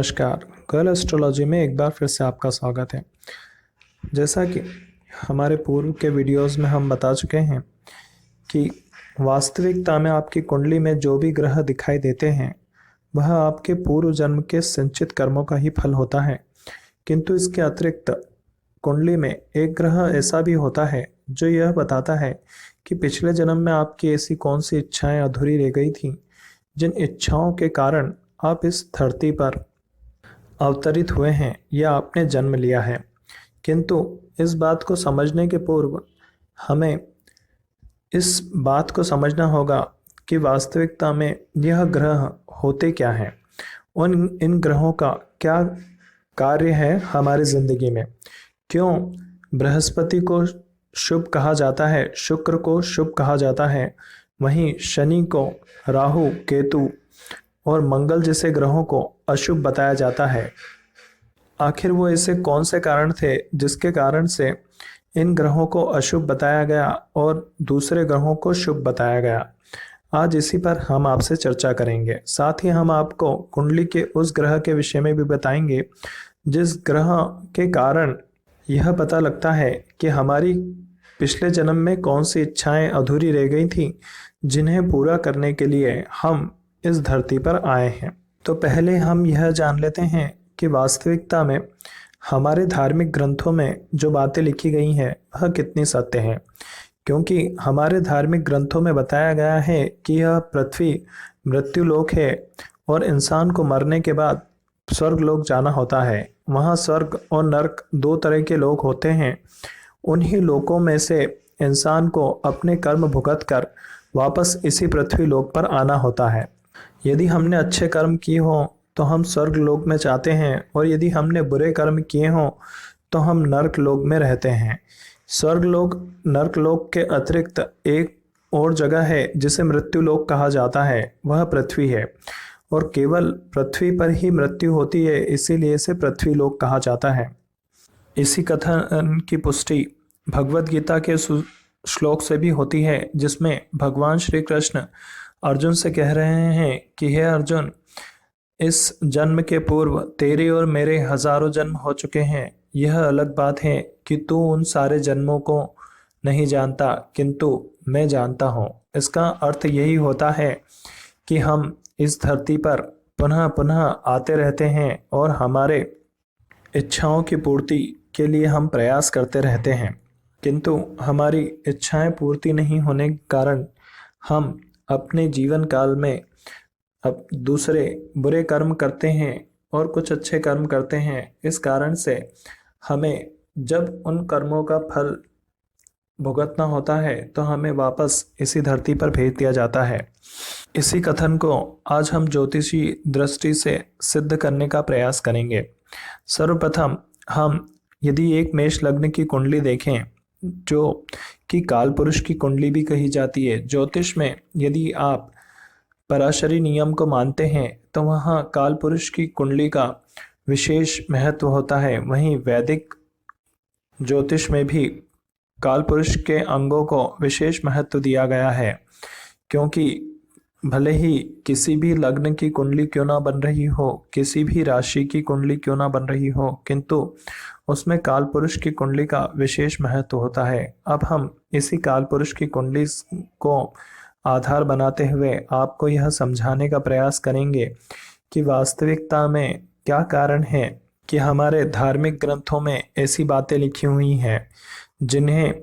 नमस्कार। Girl astrology में एक बार फिर से आपका स्वागत है। जैसा कि हमारे पूर्व के वीडियोस में हम बता चुके हैं कि वास्तविकता में आपकी कुंडली में जो भी ग्रह दिखाई देते हैं वह आपके पूर्व जन्म के संचित कर्मों का ही फल होता है। किंतु इसके अतिरिक्त कुंडली में एक ग्रह ऐसा भी होता है जो यह बताता है कि पिछले जन्म में आपकी ऐसी कौन सी इच्छाएं अधूरी रह गई थी, जिन इच्छाओं के कारण आप इस धरती पर अवतरित हुए हैं या आपने जन्म लिया है। किंतु इस बात को समझने के पूर्व हमें इस बात को समझना होगा कि वास्तविकता में यह ग्रह होते क्या हैं, इन ग्रहों का क्या कार्य है हमारी जिंदगी में। क्यों बृहस्पति को शुभ कहा जाता है, शुक्र को शुभ कहा जाता है, वहीं शनि को, राहु, केतु और मंगल जैसे ग्रहों को अशुभ बताया जाता है। आखिर वो ऐसे कौन से कारण थे जिसके कारण से इन ग्रहों को अशुभ बताया गया और दूसरे ग्रहों को शुभ बताया गया। आज इसी पर हम आपसे चर्चा करेंगे। साथ ही हम आपको कुंडली के उस ग्रह के विषय में भी बताएंगे जिस ग्रह के कारण यह पता लगता है कि हमारी पिछले जन्म में कौन सी इच्छाएं अधूरी रह गई थी, जिन्हें पूरा करने के लिए हम इस धरती पर आए हैं। तो पहले हम यह जान लेते हैं कि वास्तविकता में हमारे धार्मिक ग्रंथों में जो बातें लिखी गई हैं वह कितनी सत्य हैं। क्योंकि हमारे धार्मिक ग्रंथों में बताया गया है कि यह पृथ्वी मृत्युलोक है और इंसान को मरने के बाद स्वर्ग लोक जाना होता है। वहाँ स्वर्ग और नरक दो तरह के लोक होते हैं। उन्हीं लोकों में से इंसान को अपने कर्म भुगत कर वापस इसी पृथ्वी लोक पर आना होता है। यदि हमने अच्छे कर्म किए हों तो हम स्वर्ग लोक में जाते हैं, और यदि हमने बुरे कर्म किए हों तो हम नरक लोक में रहते हैं। स्वर्ग लोक, नरक लोक के अतिरिक्त एक और जगह है जिसे मृत्यु लोक कहा जाता है, वह पृथ्वी है। और केवल पृथ्वी पर ही मृत्यु होती है, इसीलिए इसे पृथ्वी लोक कहा जाता है। इसी कथन की पुष्टि भगवत गीता के श्लोक से भी होती है, जिसमें भगवान श्री कृष्ण अर्जुन से कह रहे हैं कि हे अर्जुन, इस जन्म के पूर्व तेरे और मेरे हजारों जन्म हो चुके हैं। यह अलग बात है कि तू उन सारे जन्मों को नहीं जानता, किंतु मैं जानता हूँ। इसका अर्थ यही होता है कि हम इस धरती पर पुनः पुनः आते रहते हैं और हमारे इच्छाओं की पूर्ति के लिए हम प्रयास करते रहते हैं, किंतु हमारी इच्छाएं पूर्ति नहीं होने के कारण हम अपने जीवन काल में अब दूसरे बुरे कर्म करते हैं और कुछ अच्छे कर्म करते हैं। इस कारण से हमें जब उन कर्मों का फल भुगतना होता है तो हमें वापस इसी धरती पर भेज दिया जाता है। इसी कथन को आज हम ज्योतिषी दृष्टि से सिद्ध करने का प्रयास करेंगे। सर्वप्रथम हम यदि एक मेष लग्न की कुंडली देखें, जो कि काल पुरुष की कुंडली भी कही जाती है। ज्योतिष में यदि आप पराशरी नियम को मानते हैं तो वहाँ काल पुरुष की कुंडली का विशेष महत्व होता है। वहीं वैदिक ज्योतिष में भी काल पुरुष के अंगों को विशेष महत्व दिया गया है, क्योंकि भले ही किसी भी लग्न की कुंडली क्यों ना बन रही हो, किसी भी राशि की कुंडली क्यों ना बन रही हो, किंतु उसमें काल पुरुष की कुंडली का विशेष महत्व होता है। अब हम इसी काल पुरुष की कुंडली को आधार बनाते हुए आपको यह समझाने का प्रयास करेंगे कि वास्तविकता में क्या कारण है कि हमारे धार्मिक ग्रंथों में ऐसी बातें लिखी हुई हैं जिन्हें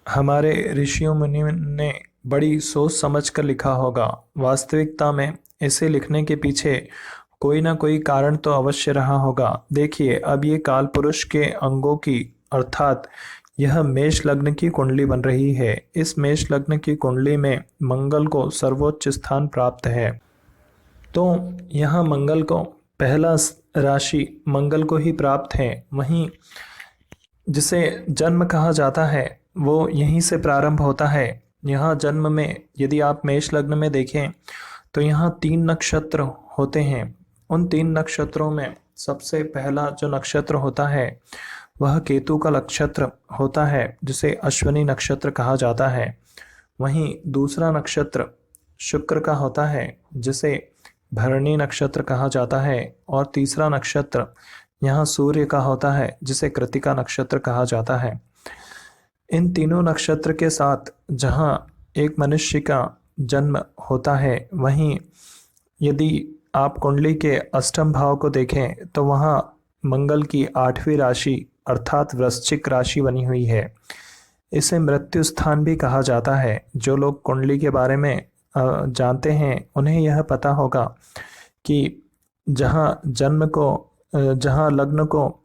हमारे ऋषियों मुनियों ने बड़ी सोच समझ कर लिखा होगा। वास्तविकता में इसे लिखने के पीछे कोई ना कोई कारण तो अवश्य रहा होगा। देखिए, अब ये काल पुरुष के अंगों की अर्थात यह मेष लग्न की कुंडली बन रही है। इस मेष लग्न की कुंडली में मंगल को सर्वोच्च स्थान प्राप्त है, तो यहाँ मंगल को पहला राशि मंगल को ही प्राप्त है। वहीं जिसे जन्म कहा जाता है वो यहीं से प्रारंभ होता है। यहाँ जन्म में यदि आप मेष लग्न में देखें तो यहाँ 3 नक्षत्र होते हैं। उन 3 नक्षत्रों में सबसे पहला जो नक्षत्र होता है वह केतु का नक्षत्र होता है, जिसे अश्विनी नक्षत्र कहा जाता है। वहीं दूसरा नक्षत्र शुक्र का होता है, जिसे भरणी नक्षत्र कहा जाता है, और तीसरा नक्षत्र यहाँ सूर्य का होता है जिसे कृत्तिका नक्षत्र कहा जाता है। इन तीनों नक्षत्र के साथ जहाँ एक मनुष्य का जन्म होता है, वहीं यदि आप कुंडली के अष्टम भाव को देखें तो वहाँ मंगल की 8वीं राशि अर्थात वृश्चिक राशि बनी हुई है। इसे मृत्यु स्थान भी कहा जाता है। जो लोग कुंडली के बारे में जानते हैं उन्हें यह पता होगा कि जहाँ लग्न को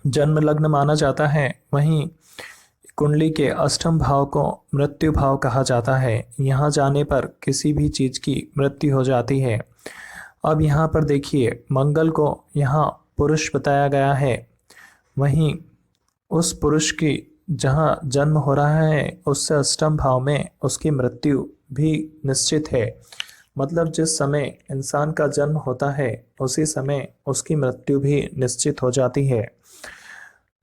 जन्म लग्न माना जाता है, वहीं कुंडली के अष्टम भाव को मृत्यु भाव कहा जाता है। यहाँ जाने पर किसी भी चीज़ की मृत्यु हो जाती है। अब यहाँ पर देखिए, मंगल को यहाँ पुरुष बताया गया है, वहीं उस पुरुष की जहाँ जन्म हो रहा है उससे अष्टम भाव में उसकी मृत्यु भी निश्चित है। मतलब जिस समय इंसान का जन्म होता है उसी समय उसकी मृत्यु भी निश्चित हो जाती है।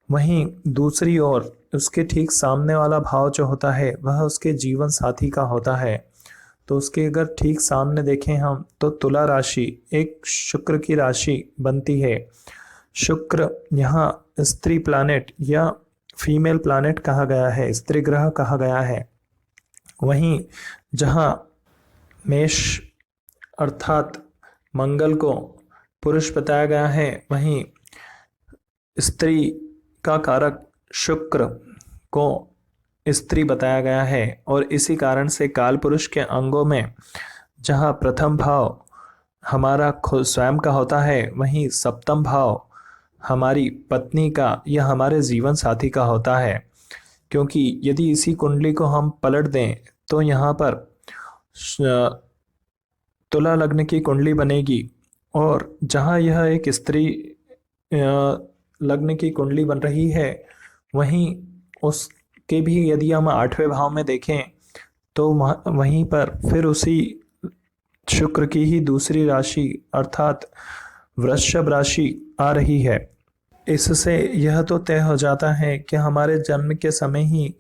वहीं दूसरी ओर उसके ठीक सामने वाला भाव जो होता है वह उसके जीवन साथी का होता है। तो उसके अगर ठीक सामने देखें हम तो तुला राशि एक शुक्र की राशि बनती है। शुक्र यहाँ स्त्री प्लैनेट या फीमेल प्लैनेट कहा गया है, स्त्री ग्रह कहा गया है। वहीं जहाँ मेष अर्थात मंगल को पुरुष बताया गया है, वहीं स्त्री का कारक शुक्र को स्त्री बताया गया है। और इसी कारण से काल पुरुष के अंगों में जहाँ प्रथम भाव हमारा खुद स्वयं का होता है, वहीं सप्तम भाव हमारी पत्नी का या हमारे जीवन साथी का होता है। क्योंकि यदि इसी कुंडली को हम पलट दें तो यहाँ पर तुला लग्न की कुंडली बनेगी, और जहाँ यह एक स्त्री लग्न की कुंडली बन रही है, वहीं उसके भी यदि हम 8वें भाव में देखें तो वहीं पर फिर उसी शुक्र की ही दूसरी राशि अर्थात वृषभ राशि आ रही है। इससे यह तो तय हो जाता है कि हमारे जन्म के समय ही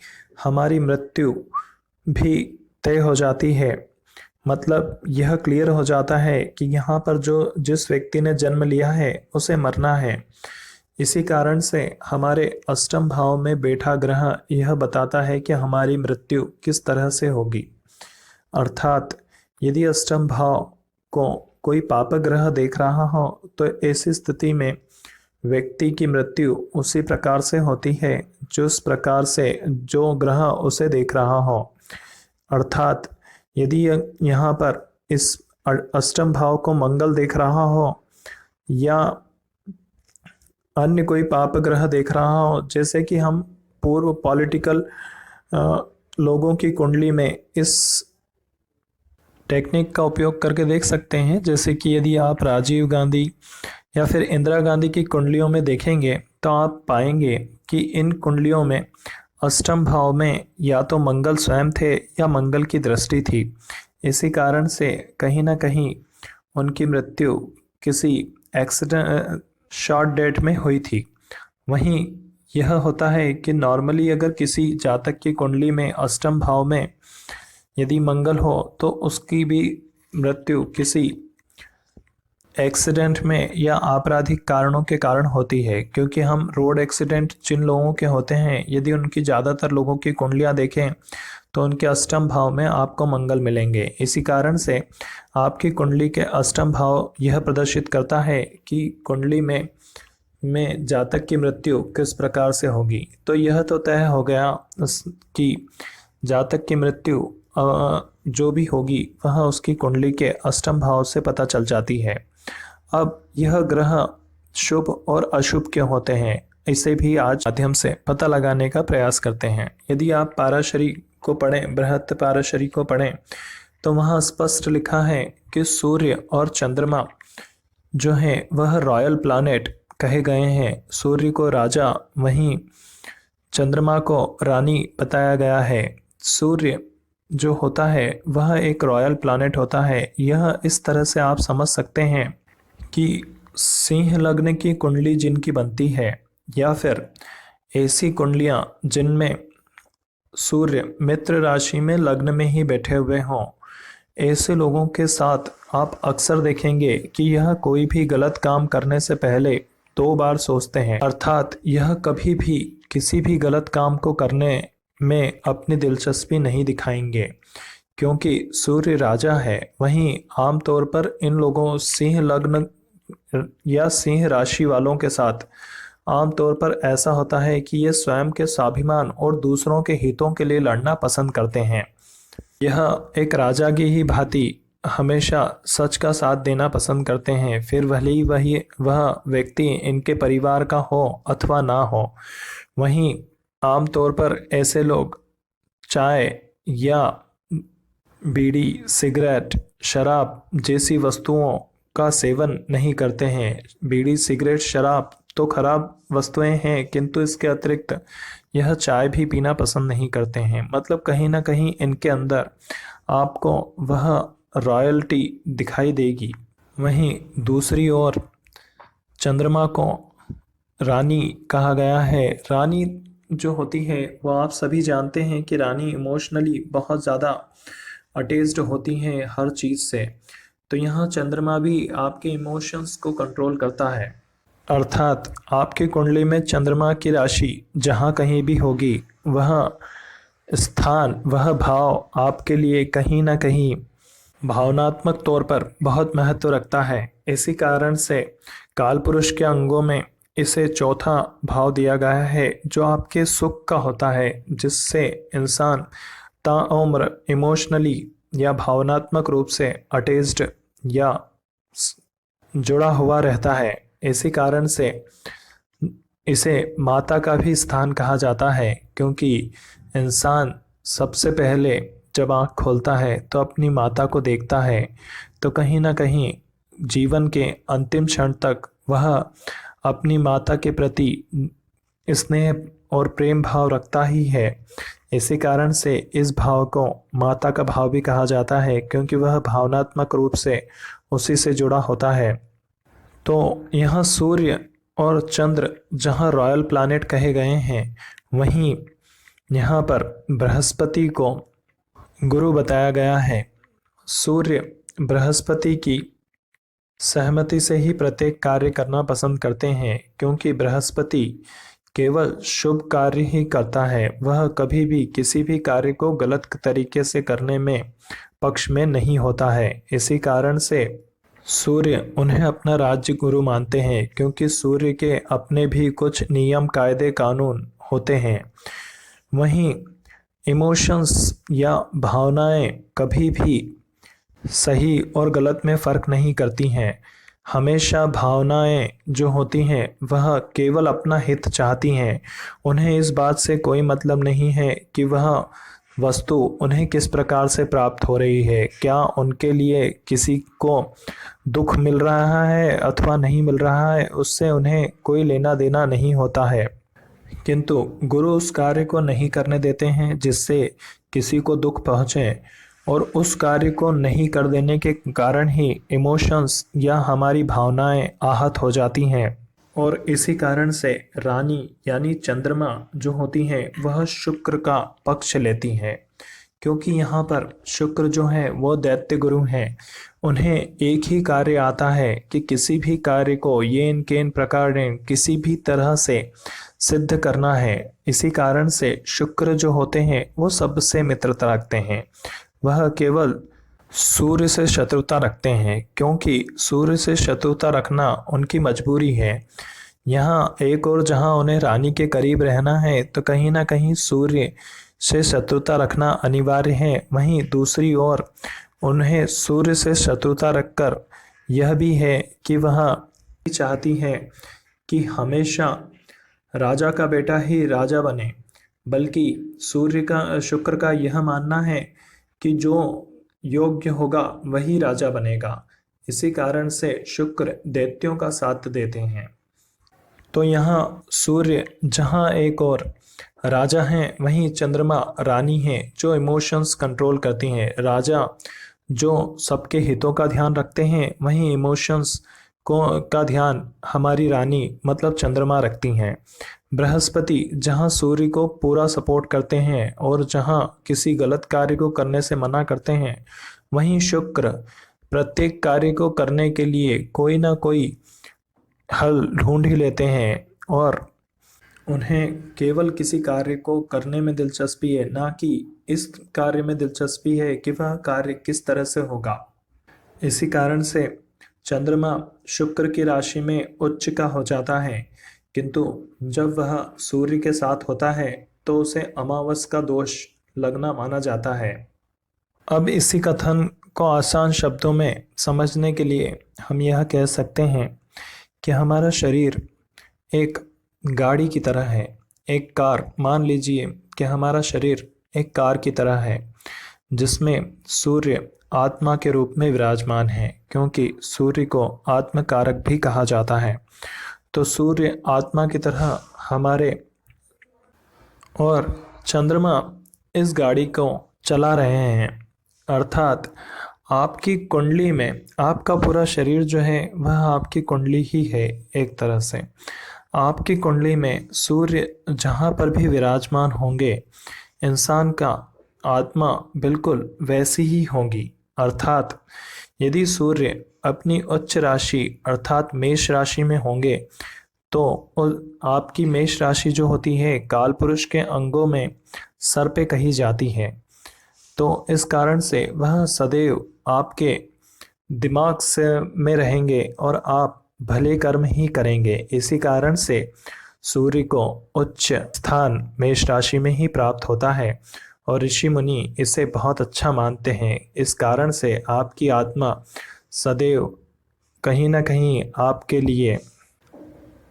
हमारी मृत्यु भी तय हो जाती है। मतलब यह क्लियर हो जाता है कि यहाँ पर जिस व्यक्ति ने जन्म लिया है उसे मरना है। इसी कारण से हमारे अष्टम भाव में बैठा ग्रह यह बताता है कि हमारी मृत्यु किस तरह से होगी। अर्थात यदि अष्टम भाव को कोई पाप ग्रह देख रहा हो तो ऐसी स्थिति में व्यक्ति की मृत्यु उसी प्रकार से होती है जिस प्रकार से जो ग्रह उसे देख रहा हो। अर्थात यदि यहाँ पर इस अष्टम भाव को मंगल देख रहा हो या अन्य कोई पाप ग्रह देख रहा हो, जैसे कि हम पूर्व पॉलिटिकल लोगों की कुंडली में इस टेक्निक का उपयोग करके देख सकते हैं। जैसे कि यदि आप राजीव गांधी या फिर इंदिरा गांधी की कुंडलियों में देखेंगे तो आप पाएंगे कि इन कुंडलियों में अष्टम भाव में या तो मंगल स्वयं थे या मंगल की दृष्टि थी। इसी कारण से कहीं ना कहीं उनकी मृत्यु किसी एक्सीडेंट शॉर्ट डेट में हुई थी। वहीं यह होता है कि नॉर्मली अगर किसी जातक की कुंडली में अष्टम भाव में यदि मंगल हो तो उसकी भी मृत्यु किसी एक्सीडेंट में या आपराधिक कारणों के कारण होती है। क्योंकि हम रोड एक्सीडेंट जिन लोगों के होते हैं, यदि उनकी ज़्यादातर लोगों की कुंडलियां देखें तो उनके अष्टम भाव में आपको मंगल मिलेंगे। इसी कारण से आपकी कुंडली के अष्टम भाव यह प्रदर्शित करता है कि कुंडली में जातक की मृत्यु किस प्रकार से होगी। तो यह तो तय हो गया कि जातक की मृत्यु जो भी होगी वह उसकी कुंडली के अष्टम भाव से पता चल जाती है। अब यह ग्रह शुभ और अशुभ क्यों होते हैं, इसे भी आज माध्यम से पता लगाने का प्रयास करते हैं। यदि आप पाराशरी को पढ़ें, बृहत पाराशरी को पढ़ें, तो वहाँ स्पष्ट लिखा है कि सूर्य और चंद्रमा जो हैं वह रॉयल प्लैनेट कहे गए हैं। सूर्य को राजा, वहीं चंद्रमा को रानी बताया गया है। सूर्य जो होता है वह एक रॉयल प्लैनेट होता है। यह इस तरह से आप समझ सकते हैं कि सिंह लग्न की कुंडली जिनकी बनती है या फिर ऐसी कुंडलियां जिनमें सूर्य मित्र राशि में लग्न में ही बैठे हुए हों, ऐसे लोगों के साथ आप अक्सर देखेंगे कि यह कोई भी गलत काम करने से पहले 2 बार सोचते हैं, अर्थात यह कभी भी किसी भी गलत काम को करने में अपनी दिलचस्पी नहीं दिखाएंगे, क्योंकि सूर्य राजा है। वहीं आमतौर पर इन लोगों सिंह लग्न या सिंह राशि वालों के साथ आमतौर पर ऐसा होता है कि ये स्वयं के स्वाभिमान और दूसरों के हितों के लिए लड़ना पसंद करते हैं। यह एक राजा की ही भांति हमेशा सच का साथ देना पसंद करते हैं, फिर भले ही वह व्यक्ति इनके परिवार का हो अथवा ना हो। वहीं आमतौर पर ऐसे लोग चाय या बीड़ी, सिगरेट, शराब जैसी वस्तुओं का सेवन नहीं करते हैं। बीड़ी, सिगरेट, शराब तो खराब वस्तुएं हैं, किंतु इसके अतिरिक्त यह चाय भी पीना पसंद नहीं करते हैं। मतलब कहीं ना कहीं इनके अंदर आपको वह रॉयल्टी दिखाई देगी। वहीं दूसरी ओर चंद्रमा को रानी कहा गया है। रानी जो होती है वह आप सभी जानते हैं कि रानी इमोशनली बहुत ज़्यादा अटैच्ड होती हैं हर चीज़ से। तो यहाँ चंद्रमा भी आपके इमोशंस को कंट्रोल करता है, अर्थात आपकी कुंडली में चंद्रमा की राशि जहाँ कहीं भी होगी, वह स्थान, वह भाव आपके लिए कहीं ना कहीं भावनात्मक तौर पर बहुत महत्व रखता है। इसी कारण से कालपुरुष के अंगों में इसे चौथा भाव दिया गया है, जो आपके सुख का होता है, जिससे इंसान ताउम्र इमोशनली या भावनात्मक रूप से अटैच्ड या जुड़ा हुआ रहता है। इसी कारण से इसे माता का भी स्थान कहा जाता है, क्योंकि इंसान सबसे पहले जब आँख खोलता है तो अपनी माता को देखता है, तो कहीं ना कहीं जीवन के अंतिम क्षण तक वह अपनी माता के प्रति स्नेह और प्रेम भाव रखता ही है। इसी कारण से इस भाव को माता का भाव भी कहा जाता है, क्योंकि वह भावनात्मक रूप से उसी से जुड़ा होता है। तो यहाँ सूर्य और चंद्र जहाँ रॉयल प्लैनेट कहे गए हैं, वहीं यहाँ पर बृहस्पति को गुरु बताया गया है। सूर्य बृहस्पति की सहमति से ही प्रत्येक कार्य करना पसंद करते हैं, क्योंकि बृहस्पति केवल शुभ कार्य ही करता है। वह कभी भी किसी भी कार्य को गलत तरीके से करने में पक्ष में नहीं होता है। इसी कारण से सूर्य उन्हें अपना राज्य गुरु मानते हैं, क्योंकि सूर्य के अपने भी कुछ नियम, कायदे, कानून होते हैं। वहीं इमोशंस या भावनाएं कभी भी सही और गलत में फ़र्क नहीं करती हैं। हमेशा भावनाएं जो होती हैं वह केवल अपना हित चाहती हैं। उन्हें इस बात से कोई मतलब नहीं है कि वह वस्तु उन्हें किस प्रकार से प्राप्त हो रही है, क्या उनके लिए किसी को दुख मिल रहा है अथवा नहीं मिल रहा है, उससे उन्हें कोई लेना देना नहीं होता है। किंतु गुरु उस कार्य को नहीं करने देते हैं जिससे किसी को दुख पहुँचे, और उस कार्य को नहीं कर देने के कारण ही इमोशंस या हमारी भावनाएं आहत हो जाती हैं। और इसी कारण से रानी यानी चंद्रमा जो होती हैं वह शुक्र का पक्ष लेती हैं, क्योंकि यहाँ पर शुक्र जो है वो दैत्य गुरु हैं। उन्हें एक ही कार्य आता है कि किसी भी कार्य को ये इनके इन प्रकार किसी भी तरह से सिद्ध करना है। इसी कारण से शुक्र जो होते हैं वो सबसे मित्रता रखते हैं। वह केवल सूर्य से शत्रुता रखते हैं, क्योंकि सूर्य से शत्रुता रखना उनकी मजबूरी है। यहाँ एक और जहाँ उन्हें रानी के करीब रहना है, तो कहीं ना कहीं सूर्य से शत्रुता रखना अनिवार्य है। वहीं दूसरी ओर उन्हें सूर्य से शत्रुता रखकर यह भी है कि वह चाहती है कि हमेशा राजा का बेटा ही राजा बने, बल्कि शुक्र का यह मानना है कि जो योग्य होगा वही राजा बनेगा। इसी कारण से शुक्र दैत्यों का साथ देते हैं। तो यहाँ सूर्य जहाँ एक और राजा हैं, वहीं चंद्रमा रानी है जो इमोशंस कंट्रोल करती हैं। राजा जो सबके हितों का ध्यान रखते हैं, वहीं इमोशंस का ध्यान हमारी रानी मतलब चंद्रमा रखती हैं। बृहस्पति जहाँ सूर्य को पूरा सपोर्ट करते हैं और जहाँ किसी गलत कार्य को करने से मना करते हैं, वहीं शुक्र प्रत्येक कार्य को करने के लिए कोई ना कोई हल ढूंढ ही लेते हैं और उन्हें केवल किसी कार्य को करने में दिलचस्पी है, ना कि इस कार्य में दिलचस्पी है कि वह कार्य किस तरह से होगा। इसी कारण से चंद्रमा शुक्र की राशि में उच्च का हो जाता है, किंतु जब वह सूर्य के साथ होता है तो उसे अमावस का दोष लगना माना जाता है। अब इसी कथन को आसान शब्दों में समझने के लिए हम यह कह सकते हैं कि हमारा शरीर एक गाड़ी की तरह है, एक कार। मान लीजिए कि हमारा शरीर एक कार की तरह है जिसमें सूर्य आत्मा के रूप में विराजमान है, क्योंकि सूर्य को आत्मकारक भी कहा जाता है। तो सूर्य आत्मा की तरह हमारे और चंद्रमा इस गाड़ी को चला रहे हैं, अर्थात आपकी कुंडली में आपका पूरा शरीर जो है वह आपकी कुंडली ही है। एक तरह से आपकी कुंडली में सूर्य जहाँ पर भी विराजमान होंगे, इंसान का आत्मा बिल्कुल वैसी ही होगी। अर्थात यदि सूर्य अपनी उच्च राशि अर्थात मेष राशि में होंगे तो आपकी मेष राशि जो होती है काल पुरुष के अंगों में सर पे कही जाती है। तो इस कारण से वह सदैव आपके दिमाग से में रहेंगे और आप भले कर्म ही करेंगे। इसी कारण से सूर्य को उच्च स्थान मेष राशि में ही प्राप्त होता है और ऋषि मुनि इसे बहुत अच्छा मानते हैं। इस कारण से आपकी आत्मा सदैव कहीं ना कहीं आपके लिए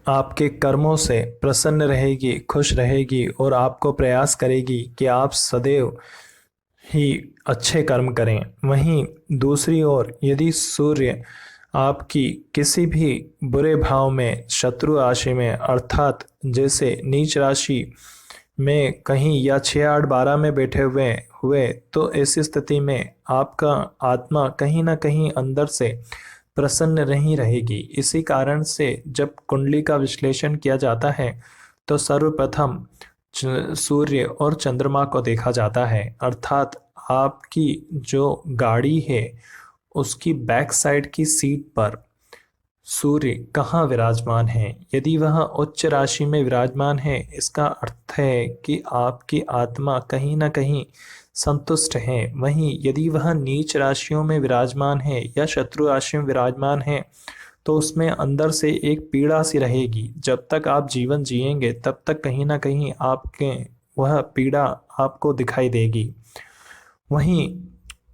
आपके कर्मों से प्रसन्न रहेगी, खुश रहेगी और आपको प्रयास करेगी कि आप सदैव ही अच्छे कर्म करें। वहीं दूसरी ओर यदि सूर्य आपकी किसी भी बुरे भाव में शत्रु राशि में अर्थात जैसे नीच राशि में कहीं या 6 8 12 में बैठे हुए तो ऐसी स्थिति में आपका आत्मा कहीं ना कहीं अंदर से प्रसन्न नहीं रहेगी। इसी कारण से जब कुंडली का विश्लेषण किया जाता है तो सर्वप्रथम सूर्य और चंद्रमा को देखा जाता है, अर्थात आपकी जो गाड़ी है उसकी बैक साइड की सीट पर सूर्य कहाँ विराजमान है। यदि वह उच्च राशि में विराजमान है, इसका अर्थ है कि आपकी आत्मा कहीं ना कहीं संतुष्ट है। वहीं यदि वह नीच राशियों में विराजमान है या शत्रु राशि में विराजमान है तो उसमें अंदर से एक पीड़ा सी रहेगी। जब तक आप जीवन जिएंगे तब तक कहीं ना कहीं आपके वह पीड़ा आपको दिखाई देगी। वहीं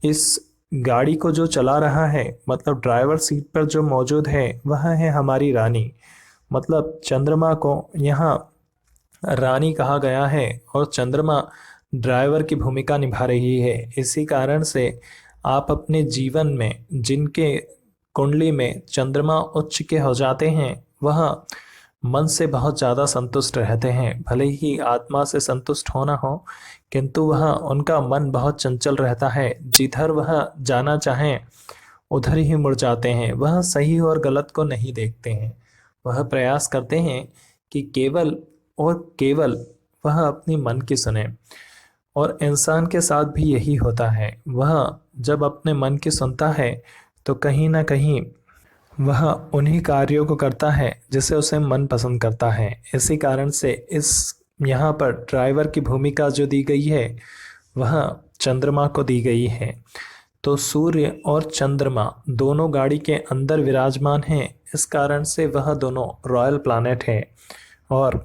इस गाड़ी को जो चला रहा है मतलब ड्राइवर सीट पर जो मौजूद है वह है हमारी रानी। मतलब चंद्रमा को यहाँ रानी कहा गया है और चंद्रमा ड्राइवर की भूमिका निभा रही है। इसी कारण से आप अपने जीवन में जिनके कुंडली में चंद्रमा उच्च के हो जाते हैं वह मन से बहुत ज़्यादा संतुष्ट रहते हैं। भले ही आत्मा से संतुष्ट होना हो किंतु वह उनका मन बहुत चंचल रहता है। जिधर वह जाना चाहें उधर ही मुड़ जाते हैं। वह सही और गलत को नहीं देखते हैं। वह प्रयास करते हैं कि केवल और केवल वह अपनी मन की सुने और इंसान के साथ भी यही होता है। वह जब अपने मन की सुनता है तो कहीं ना कहीं वह उन्हीं कार्यों को करता है जिसे उसे मन पसंद करता है। इसी कारण से इस यहाँ पर ड्राइवर की भूमिका जो दी गई है वह चंद्रमा को दी गई है। तो सूर्य और चंद्रमा दोनों गाड़ी के अंदर विराजमान हैं। इस कारण से वह दोनों रॉयल प्लैनेट हैं और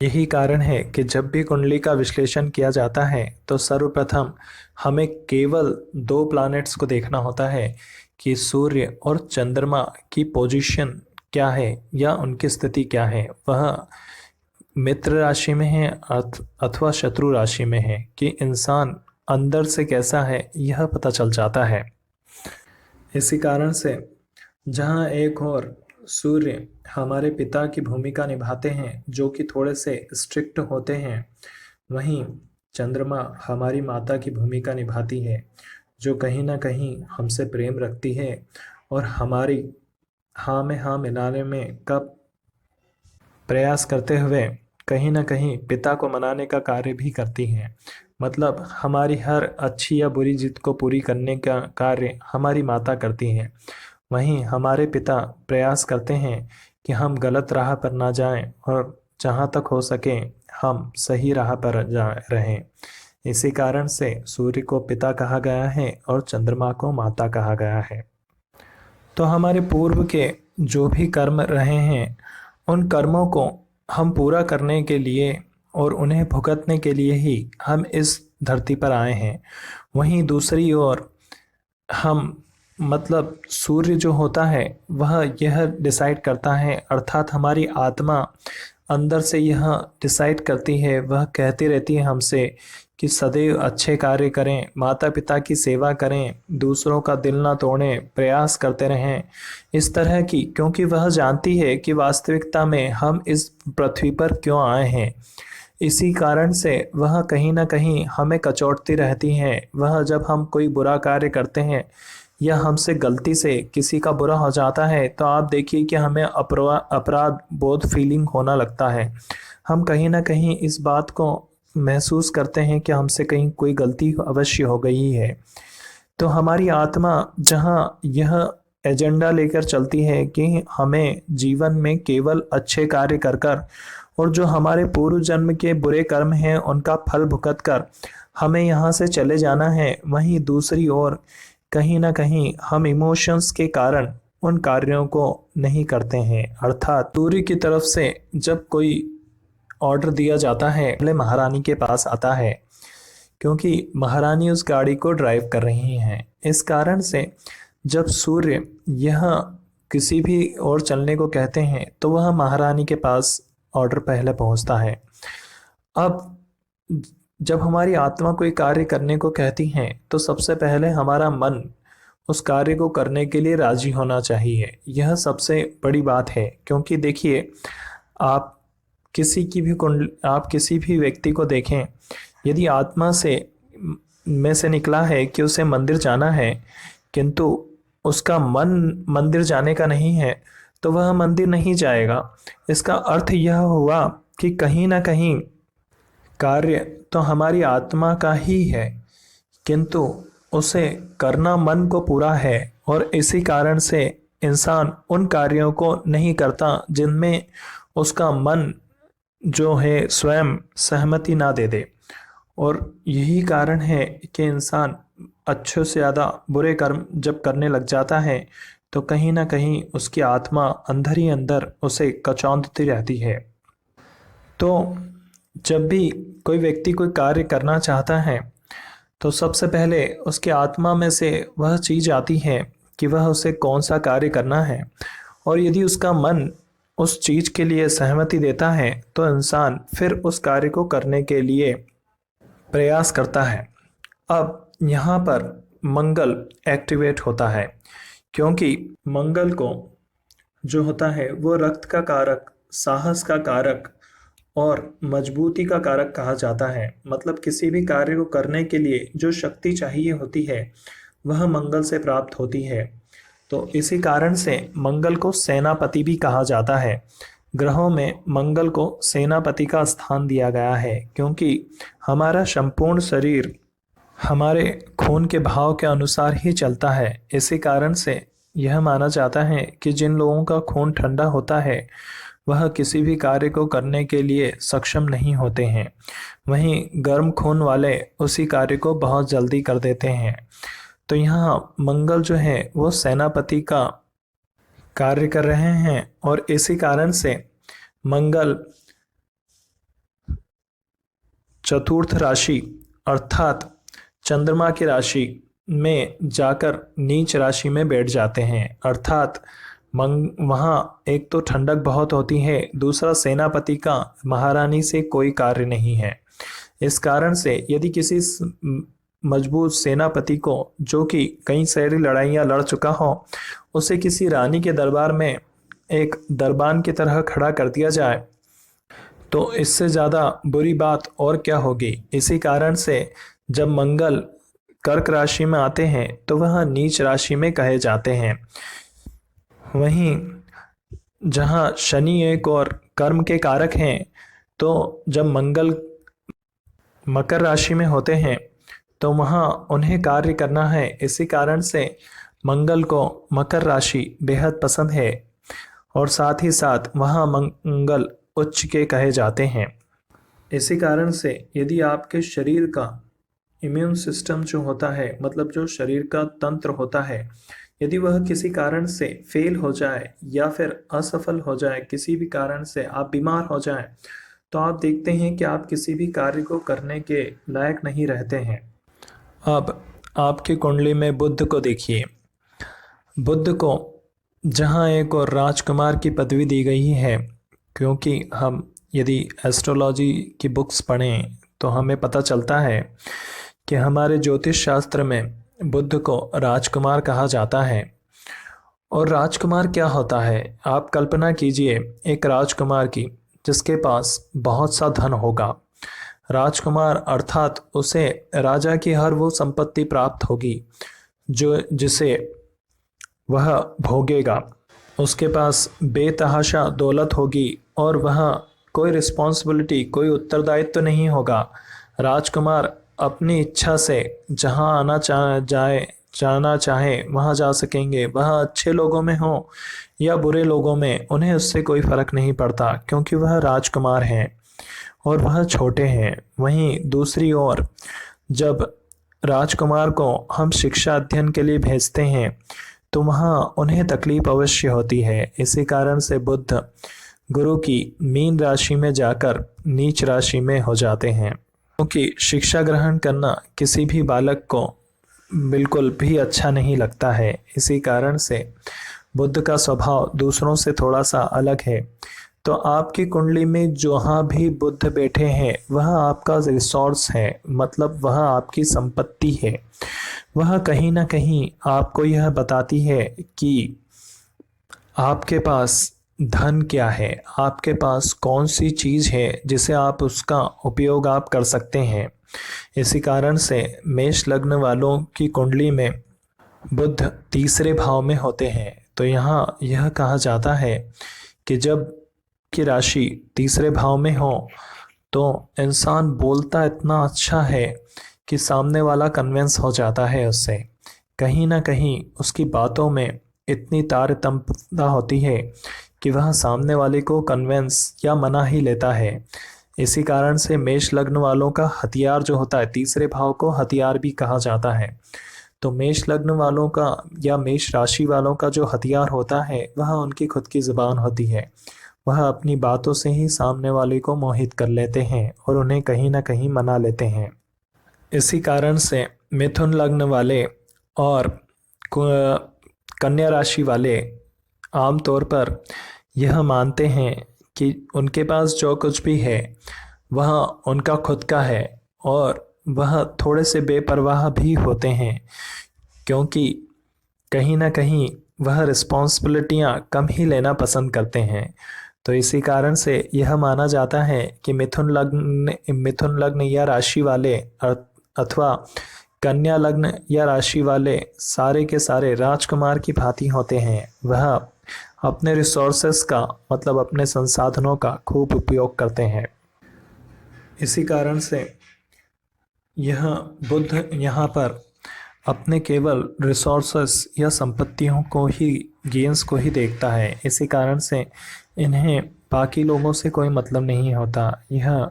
यही कारण है कि जब भी कुंडली का विश्लेषण किया जाता है तो सर्वप्रथम हमें केवल 2 प्लैनेट्स को देखना होता है कि सूर्य और चंद्रमा की पोजीशन क्या है या उनकी स्थिति क्या है। वह मित्र राशि में है अथवा शत्रु राशि में है कि इंसान अंदर से कैसा है यह पता चल जाता है। इसी कारण से जहाँ एक और सूर्य हमारे पिता की भूमिका निभाते हैं जो कि थोड़े से स्ट्रिक्ट होते हैं, वहीं चंद्रमा हमारी माता की भूमिका निभाती है जो कहीं ना कहीं हमसे प्रेम रखती है और हमारी हाँ में हाँ मिलाने में का प्रयास करते हुए कहीं ना कहीं पिता को मनाने का कार्य भी करती हैं। मतलब हमारी हर अच्छी या बुरी जिद को पूरी करने का कार्य हमारी माता करती हैं। वहीं हमारे पिता प्रयास करते हैं कि हम गलत राह पर ना जाएं और जहाँ तक हो सके हम सही राह पर जा रहें। इसी कारण से सूर्य को पिता कहा गया है और चंद्रमा को माता कहा गया है। तो हमारे पूर्व के जो भी कर्म रहे हैं, उन कर्मों को हम पूरा करने के लिए और उन्हें भुगतने के लिए ही हम इस धरती पर आए हैं। वहीं दूसरी ओर हम मतलब सूर्य जो होता है वह यह डिसाइड करता है, अर्थात हमारी आत्मा अंदर से यह डिसाइड करती है, वह कहती रहती है हमसे कि सदैव अच्छे कार्य करें, माता पिता की सेवा करें, दूसरों का दिल ना तोड़ें, प्रयास करते रहें इस तरह की, क्योंकि वह जानती है कि वास्तविकता में हम इस पृथ्वी पर क्यों आए हैं। इसी कारण से वह कहीं ना कहीं हमें कचोटती रहती हैं। वह जब हम कोई बुरा कार्य करते हैं या हमसे गलती से किसी का बुरा हो जाता है तो आप देखिए कि हमें अपराध बोध फीलिंग होना लगता है। हम कहीं ना कहीं इस बात को महसूस करते हैं कि हमसे कहीं कोई गलती अवश्य हो गई है। तो हमारी आत्मा जहाँ यह एजेंडा लेकर चलती है कि हमें जीवन में केवल अच्छे कार्य कर कर और जो हमारे पूर्व जन्म के बुरे कर्म हैं उनका फल भुगत कर हमें यहाँ से चले जाना है, वहीं दूसरी ओर कहीं ना कहीं हम इमोशंस के कारण उन कार्यों को नहीं करते हैं। अर्थात सूर्य की तरफ से जब कोई ऑर्डर दिया जाता है पहले महारानी के पास आता है, क्योंकि महारानी उस गाड़ी को ड्राइव कर रही हैं। इस कारण से जब सूर्य यह किसी भी ओर चलने को कहते हैं तो वह महारानी के पास ऑर्डर पहले पहुंचता है। अब जब हमारी आत्मा कोई कार्य करने को कहती है तो सबसे पहले हमारा मन उस कार्य को करने के लिए राजी होना चाहिए। यह सबसे बड़ी बात है, क्योंकि देखिए आप किसी भी व्यक्ति को देखें, यदि आत्मा से में से निकला है कि उसे मंदिर जाना है किंतु उसका मन मंदिर जाने का नहीं है तो वह मंदिर नहीं जाएगा। इसका अर्थ यह हुआ कि कहीं ना कहीं कार्य तो हमारी आत्मा का ही है किंतु उसे करना मन को पूरा है, और इसी कारण से इंसान उन कार्यों को नहीं करता जिनमें उसका मन जो है स्वयं सहमति ना दे दे। और यही कारण है कि इंसान अच्छे से ज़्यादा बुरे कर्म जब करने लग जाता है तो कहीं ना कहीं उसकी आत्मा अंदर ही अंदर उसे कचौंधती रहती है। तो जब भी कोई व्यक्ति कोई कार्य करना चाहता है तो सबसे पहले उसकी आत्मा में से वह चीज़ आती है कि वह उसे कौन सा कार्य करना है, और यदि उसका मन उस चीज़ के लिए सहमति देता है तो इंसान फिर उस कार्य को करने के लिए प्रयास करता है। अब यहाँ पर मंगल एक्टिवेट होता है, क्योंकि मंगल को जो होता है वो रक्त का कारक, साहस का कारक और मजबूती का कारक कहा जाता है। मतलब किसी भी कार्य को करने के लिए जो शक्ति चाहिए होती है वह मंगल से प्राप्त होती है। तो इसी कारण से मंगल को सेनापति भी कहा जाता है। ग्रहों में मंगल को सेनापति का स्थान दिया गया है, क्योंकि हमारा संपूर्ण शरीर हमारे खून के भाव के अनुसार ही चलता है। इसी कारण से यह माना जाता है कि जिन लोगों का खून ठंडा होता है वह किसी भी कार्य को करने के लिए सक्षम नहीं होते हैं, वहीं गर्म खून वाले उसी कार्य को बहुत जल्दी कर देते हैं। तो यहाँ मंगल जो है वो सेनापति का कार्य कर रहे हैं, और इसी कारण से मंगल चतुर्थ राशि अर्थात चंद्रमा की राशि में जाकर नीच राशि में बैठ जाते हैं। अर्थात वहाँ एक तो ठंडक बहुत होती है, दूसरा सेनापति का महारानी से कोई कार्य नहीं है। इस कारण से यदि किसी मजबूत सेनापति को जो कि कई सारी लड़ाइयाँ लड़ चुका हो उसे किसी रानी के दरबार में एक दरबान की तरह खड़ा कर दिया जाए तो इससे ज़्यादा बुरी बात और क्या होगी। इसी कारण से जब मंगल कर्क राशि में आते हैं तो वह नीच राशि में कहे जाते हैं। वहीं जहाँ शनि एक और कर्म के कारक हैं, तो जब मंगल मकर राशि में होते हैं तो वहाँ उन्हें कार्य करना है। इसी कारण से मंगल को मकर राशि बेहद पसंद है और साथ ही साथ वहाँ मंगल उच्च के कहे जाते हैं। इसी कारण से यदि आपके शरीर का इम्यून सिस्टम जो होता है, मतलब जो शरीर का तंत्र होता है, यदि वह किसी कारण से फेल हो जाए या फिर असफल हो जाए, किसी भी कारण से आप बीमार हो जाएं, तो आप देखते हैं कि आप किसी भी कार्य को करने के लायक नहीं रहते हैं। अब आपकी कुंडली में बुध को देखिए। बुध को जहाँ एक और राजकुमार की पदवी दी गई है, क्योंकि हम यदि एस्ट्रोलॉजी की बुक्स पढ़ें तो हमें पता चलता है कि हमारे ज्योतिष शास्त्र में बुध को राजकुमार कहा जाता है। और राजकुमार क्या होता है, आप कल्पना कीजिए एक राजकुमार की जिसके पास बहुत सा धन होगा। राजकुमार अर्थात उसे राजा की हर वो संपत्ति प्राप्त होगी जो जिसे वह भोगेगा। उसके पास बेतहाशा दौलत होगी और वह कोई रिस्पॉन्सिबिलिटी, कोई उत्तरदायित्व तो नहीं होगा। राजकुमार अपनी इच्छा से जहाँ जाना चाहे वहाँ जा सकेंगे। वह अच्छे लोगों में हो या बुरे लोगों में, उन्हें उससे कोई फर्क नहीं पड़ता, क्योंकि वह राजकुमार हैं और वह छोटे हैं। वहीं दूसरी ओर जब राजकुमार को हम शिक्षा अध्ययन के लिए भेजते हैं तो वहाँ उन्हें तकलीफ अवश्य होती है। इसी कारण से बुध गुरु की मीन राशि में जाकर नीच राशि में हो जाते हैं, क्योंकि शिक्षा ग्रहण करना किसी भी बालक को बिल्कुल भी अच्छा नहीं लगता है। इसी कारण से बुध का स्वभाव दूसरों से थोड़ा सा अलग है। तो आपकी कुंडली में जहाँ भी बुध बैठे हैं वह आपका रिसोर्स है, मतलब वह आपकी संपत्ति है। वह कहीं ना कहीं आपको यह बताती है कि आपके पास धन क्या है, आपके पास कौन सी चीज़ है जिसे आप उसका उपयोग आप कर सकते हैं। इसी कारण से मेष लग्न वालों की कुंडली में बुध तीसरे भाव में होते हैं। तो यहाँ यह कहा जाता है कि जब की राशि तीसरे भाव में हो तो इंसान बोलता इतना अच्छा है कि सामने वाला कन्विंस हो जाता है उससे। कहीं ना कहीं उसकी बातों में इतनी तारतम्यता होती है कि वह सामने वाले को कन्विंस या मना ही लेता है। इसी कारण से मेष लग्न वालों का हथियार जो होता है, तीसरे भाव को हथियार भी कहा जाता है। तो मेष लग्न वालों का या मेष राशि वालों का जो हथियार होता है वह उनकी खुद की ज़ुबान होती है। वह अपनी बातों से ही सामने वाले को मोहित कर लेते हैं और उन्हें कहीं ना कहीं मना लेते हैं। इसी कारण से मिथुन लग्न वाले और कन्या राशि वाले आमतौर पर यह मानते हैं कि उनके पास जो कुछ भी है वह उनका खुद का है, और वह थोड़े से बेपरवाह भी होते हैं, क्योंकि कहीं ना कहीं वह रिस्पॉन्सिबिलिटियाँ कम ही लेना पसंद करते हैं। तो इसी कारण से यह माना जाता है कि मिथुन लग्न या राशि वाले अथवा कन्या लग्न या राशि वाले सारे के सारे राजकुमार की भांति होते हैं। वह अपने रिसोर्सेस का, मतलब अपने संसाधनों का खूब उपयोग करते हैं। इसी कारण से यह बुध यहाँ पर अपने केवल रिसोर्सेस या संपत्तियों को ही, गेंस को ही देखता है। इसी कारण से इन्हें बाकी लोगों से कोई मतलब नहीं होता। यह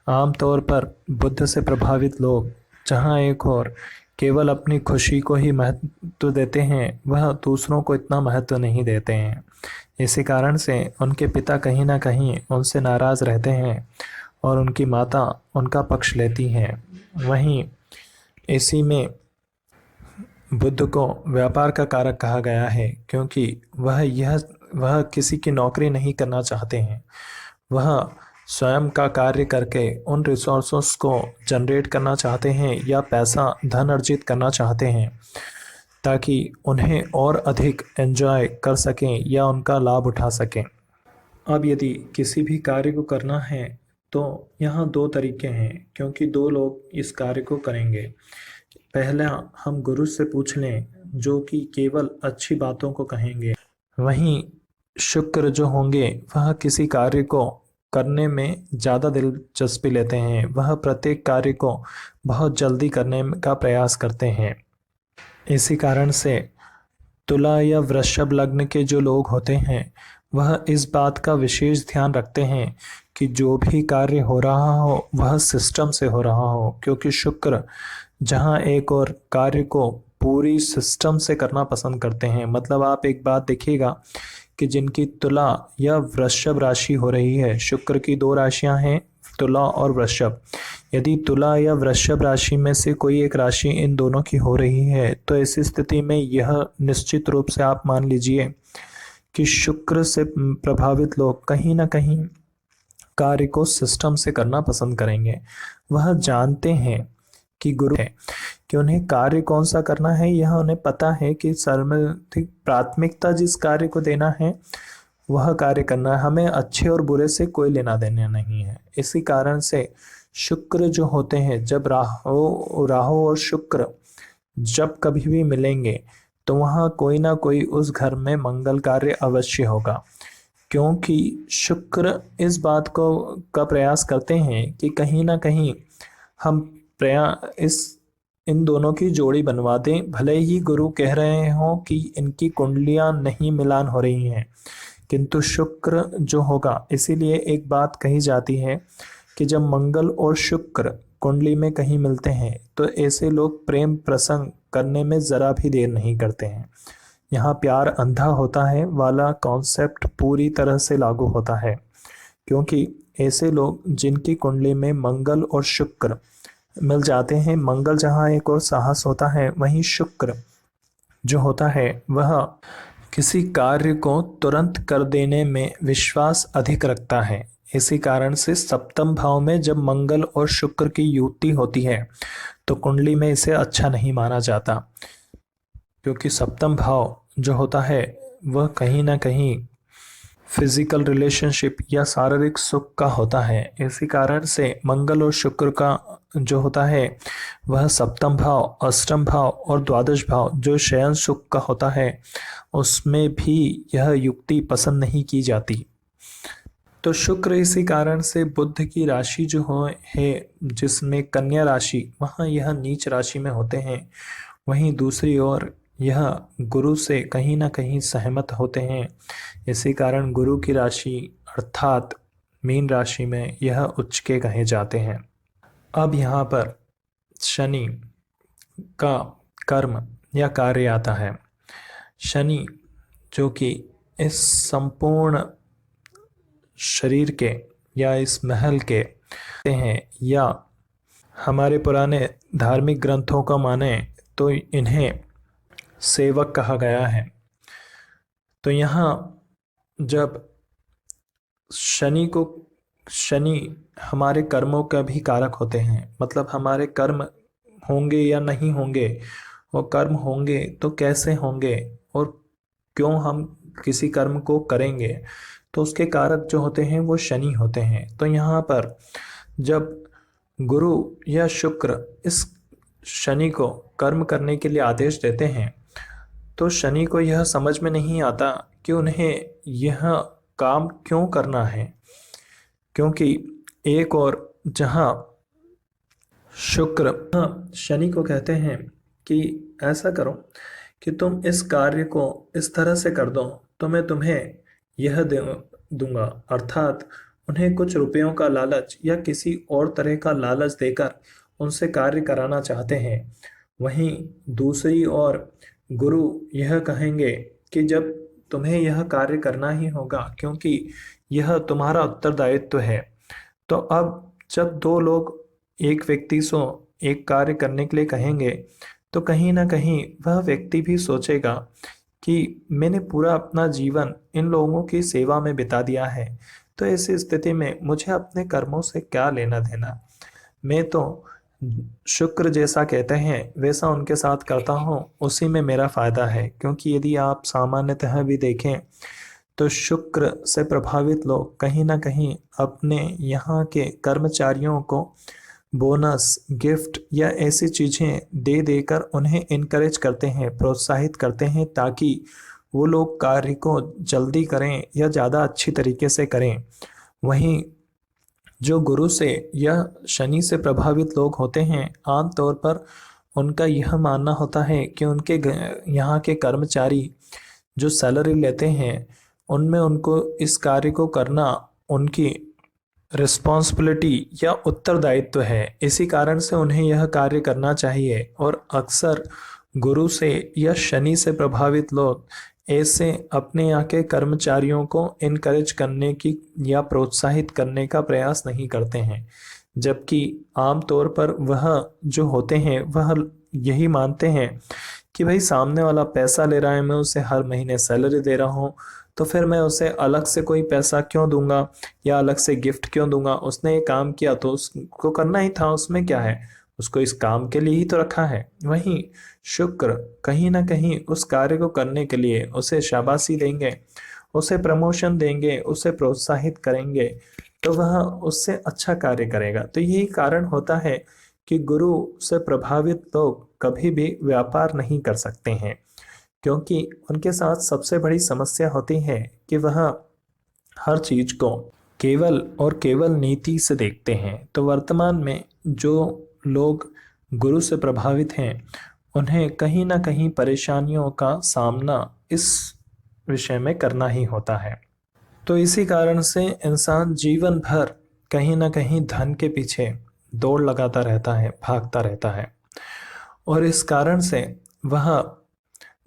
आमतौर पर बुध से प्रभावित लोग जहाँ एक और केवल अपनी खुशी को ही महत्व देते हैं, वह दूसरों को इतना महत्व नहीं देते हैं। इसी कारण से उनके पिता कहीं ना कहीं उनसे नाराज़ रहते हैं और उनकी माता उनका पक्ष लेती हैं। वहीं इसी में बुध को व्यापार का कारक कहा गया है, क्योंकि वह किसी की नौकरी नहीं करना चाहते हैं। वह स्वयं का कार्य करके उन रिसोर्सेस को जनरेट करना चाहते हैं या पैसा धन अर्जित करना चाहते हैं, ताकि उन्हें और अधिक एंजॉय कर सकें या उनका लाभ उठा सकें। अब यदि किसी भी कार्य को करना है तो यहाँ दो तरीके हैं, क्योंकि दो लोग इस कार्य को करेंगे। पहला हम गुरु से पूछ लें जो कि केवल अच्छी बातों को कहेंगे। वहीं शुक्र जो होंगे वह किसी कार्य को करने में ज़्यादा दिलचस्पी लेते हैं। वह प्रत्येक कार्य को बहुत जल्दी करने का प्रयास करते हैं। इसी कारण से तुला या वृषभ लग्न के जो लोग होते हैं वह इस बात का विशेष ध्यान रखते हैं कि जो भी कार्य हो रहा हो वह सिस्टम से हो रहा हो, क्योंकि शुक्र जहाँ एक और कार्य को पूरी सिस्टम से करना पसंद करते हैं। मतलब आप एक बात देखिएगा कि जिनकी तुला या वृषभ राशि हो रही है, शुक्र की दो राशियां हैं तुला और वृषभ। यदि तुला या वृषभ राशि में से कोई एक राशि इन दोनों की हो रही है तो ऐसी स्थिति में यह निश्चित रूप से आप मान लीजिए कि शुक्र से प्रभावित लोग कहीं ना कहीं कार्य को सिस्टम से करना पसंद करेंगे। वह जानते हैं कि गुरु है कि उन्हें कार्य कौन सा करना है, यह उन्हें पता है कि सर्वाधिक प्राथमिकता जिस कार्य को देना है वह कार्य करना है। हमें अच्छे और बुरे से कोई लेना देना नहीं है। इसी कारण से शुक्र जो होते हैं, जब राहु और शुक्र जब कभी भी मिलेंगे तो वहाँ कोई ना कोई उस घर में मंगल कार्य अवश्य होगा, क्योंकि शुक्र इस बात को का प्रयास करते हैं कि कहीं ना कहीं हम इन दोनों की जोड़ी बनवा दें। भले ही गुरु कह रहे हों कि इनकी कुंडलियां नहीं मिलान हो रही हैं, किंतु शुक्र जो होगा, इसीलिए एक बात कही जाती है कि जब मंगल और शुक्र कुंडली में कहीं मिलते हैं तो ऐसे लोग प्रेम प्रसंग करने में ज़रा भी देर नहीं करते हैं। यहाँ प्यार अंधा होता है वाला कॉन्सेप्ट पूरी तरह से लागू होता है, क्योंकि ऐसे लोग जिनकी कुंडली में मंगल और शुक्र मिल जाते हैं, मंगल जहाँ एक और साहस होता है, वहीं शुक्र जो होता है वह किसी कार्य को तुरंत कर देने में विश्वास अधिक रखता है। इसी कारण से सप्तम भाव में जब मंगल और शुक्र की युति होती है तो कुंडली में इसे अच्छा नहीं माना जाता, क्योंकि सप्तम भाव जो होता है वह कहीं ना कहीं फिजिकल रिलेशनशिप या शारीरिक सुख का होता है। इसी कारण से मंगल और शुक्र का जो होता है वह सप्तम भाव, अष्टम भाव और द्वादश भाव जो शयन सुख का होता है उसमें भी यह युक्ति पसंद नहीं की जाती। तो शुक्र इसी कारण से बुध की राशि जो है जिसमें कन्या राशि, वहाँ यह नीच राशि में होते हैं। वहीं दूसरी ओर यह गुरु से कहीं ना कहीं सहमत होते हैं। इसी कारण गुरु की राशि अर्थात मीन राशि में यह उच्च के कहे जाते हैं। अब यहाँ पर शनि का कर्म या कार्य आता है। शनि जो कि इस संपूर्ण शरीर के या इस महल के हैं, या हमारे पुराने धार्मिक ग्रंथों का माने तो इन्हें सेवक कहा गया है। तो यहाँ जब शनि हमारे कर्मों का भी कारक होते हैं, मतलब हमारे कर्म होंगे या नहीं होंगे, वो कर्म होंगे तो कैसे होंगे और क्यों हम किसी कर्म को करेंगे, तो उसके कारक जो होते हैं वो शनि होते हैं। तो यहाँ पर जब गुरु या शुक्र इस शनि को कर्म करने के लिए आदेश देते हैं तो शनि को यह समझ में नहीं आता कि उन्हें यह काम क्यों करना है, क्योंकि एक और जहाँ शुक्र शनि को कहते हैं कि ऐसा करो कि तुम इस कार्य को इस तरह से कर दो तो मैं तुम्हें यह दूंगा, अर्थात उन्हें कुछ रुपयों का लालच या किसी और तरह का लालच देकर उनसे कार्य कराना चाहते हैं। वहीं दूसरी ओर गुरु यह कहेंगे कि जब तुम्हें यह कार्य करना ही होगा क्योंकि यह तुम्हारा उत्तरदायित्व है, तो अब जब दो लोग एक व्यक्ति से एक कार्य करने के लिए कहेंगे तो कहीं ना कहीं वह व्यक्ति भी सोचेगा कि मैंने पूरा अपना जीवन इन लोगों की सेवा में बिता दिया है, तो ऐसी स्थिति में मुझे अपने कर्मों से क्या लेना देना। मैं तो शुक्र जैसा कहते हैं वैसा उनके साथ करता हूँ, उसी में मेरा फायदा है। क्योंकि यदि आप सामान्यतः भी देखें तो शुक्र से प्रभावित लोग कहीं ना कहीं अपने यहाँ के कर्मचारियों को बोनस, गिफ्ट या ऐसी चीज़ें दे देकर उन्हें इनकरेज करते हैं, प्रोत्साहित करते हैं, ताकि वो लोग कार्य को जल्दी करें या ज़्यादा अच्छी तरीके से करें। वहीं जो गुरु से या शनि से प्रभावित लोग होते हैं, आमतौर पर उनका यह मानना होता है कि उनके यहाँ के कर्मचारी जो सैलरी लेते हैं उनमें उनको इस कार्य को करना उनकी रिस्पॉन्सिबिलिटी या उत्तरदायित्व है। इसी कारण से उन्हें यह कार्य करना चाहिए। और अक्सर गुरु से या शनि से प्रभावित लोग ऐसे अपने यहाँ के कर्मचारियों को इनकरेज करने की या प्रोत्साहित करने का प्रयास नहीं करते हैं, जबकि आमतौर पर वह जो होते हैं वह यही मानते हैं कि भाई सामने वाला पैसा ले रहा है, मैं उसे हर महीने सैलरी दे रहा हूँ, तो फिर मैं उसे अलग से कोई पैसा क्यों दूंगा या अलग से गिफ्ट क्यों दूंगा। उसने ये काम किया तो उसको करना ही था, उसमें क्या है, उसको इस काम के लिए ही तो रखा है। वहीं शुक्र कहीं ना कहीं उस कार्य को करने के लिए उसे शाबाशी देंगे, उसे प्रमोशन देंगे, उसे प्रोत्साहित करेंगे, तो वह उससे अच्छा कार्य करेगा। तो यही कारण होता है कि गुरु से प्रभावित लोग कभी भी व्यापार नहीं कर सकते हैं, क्योंकि उनके साथ सबसे बड़ी समस्या होती है कि वह हर चीज को केवल और केवल नीति से देखते हैं। तो वर्तमान में जो लोग गुरु से प्रभावित हैं उन्हें कहीं ना कहीं परेशानियों का सामना इस विषय में करना ही होता है। तो इसी कारण से इंसान जीवन भर कहीं ना कहीं धन के पीछे दौड़ लगाता रहता है, भागता रहता है। और इस कारण से वह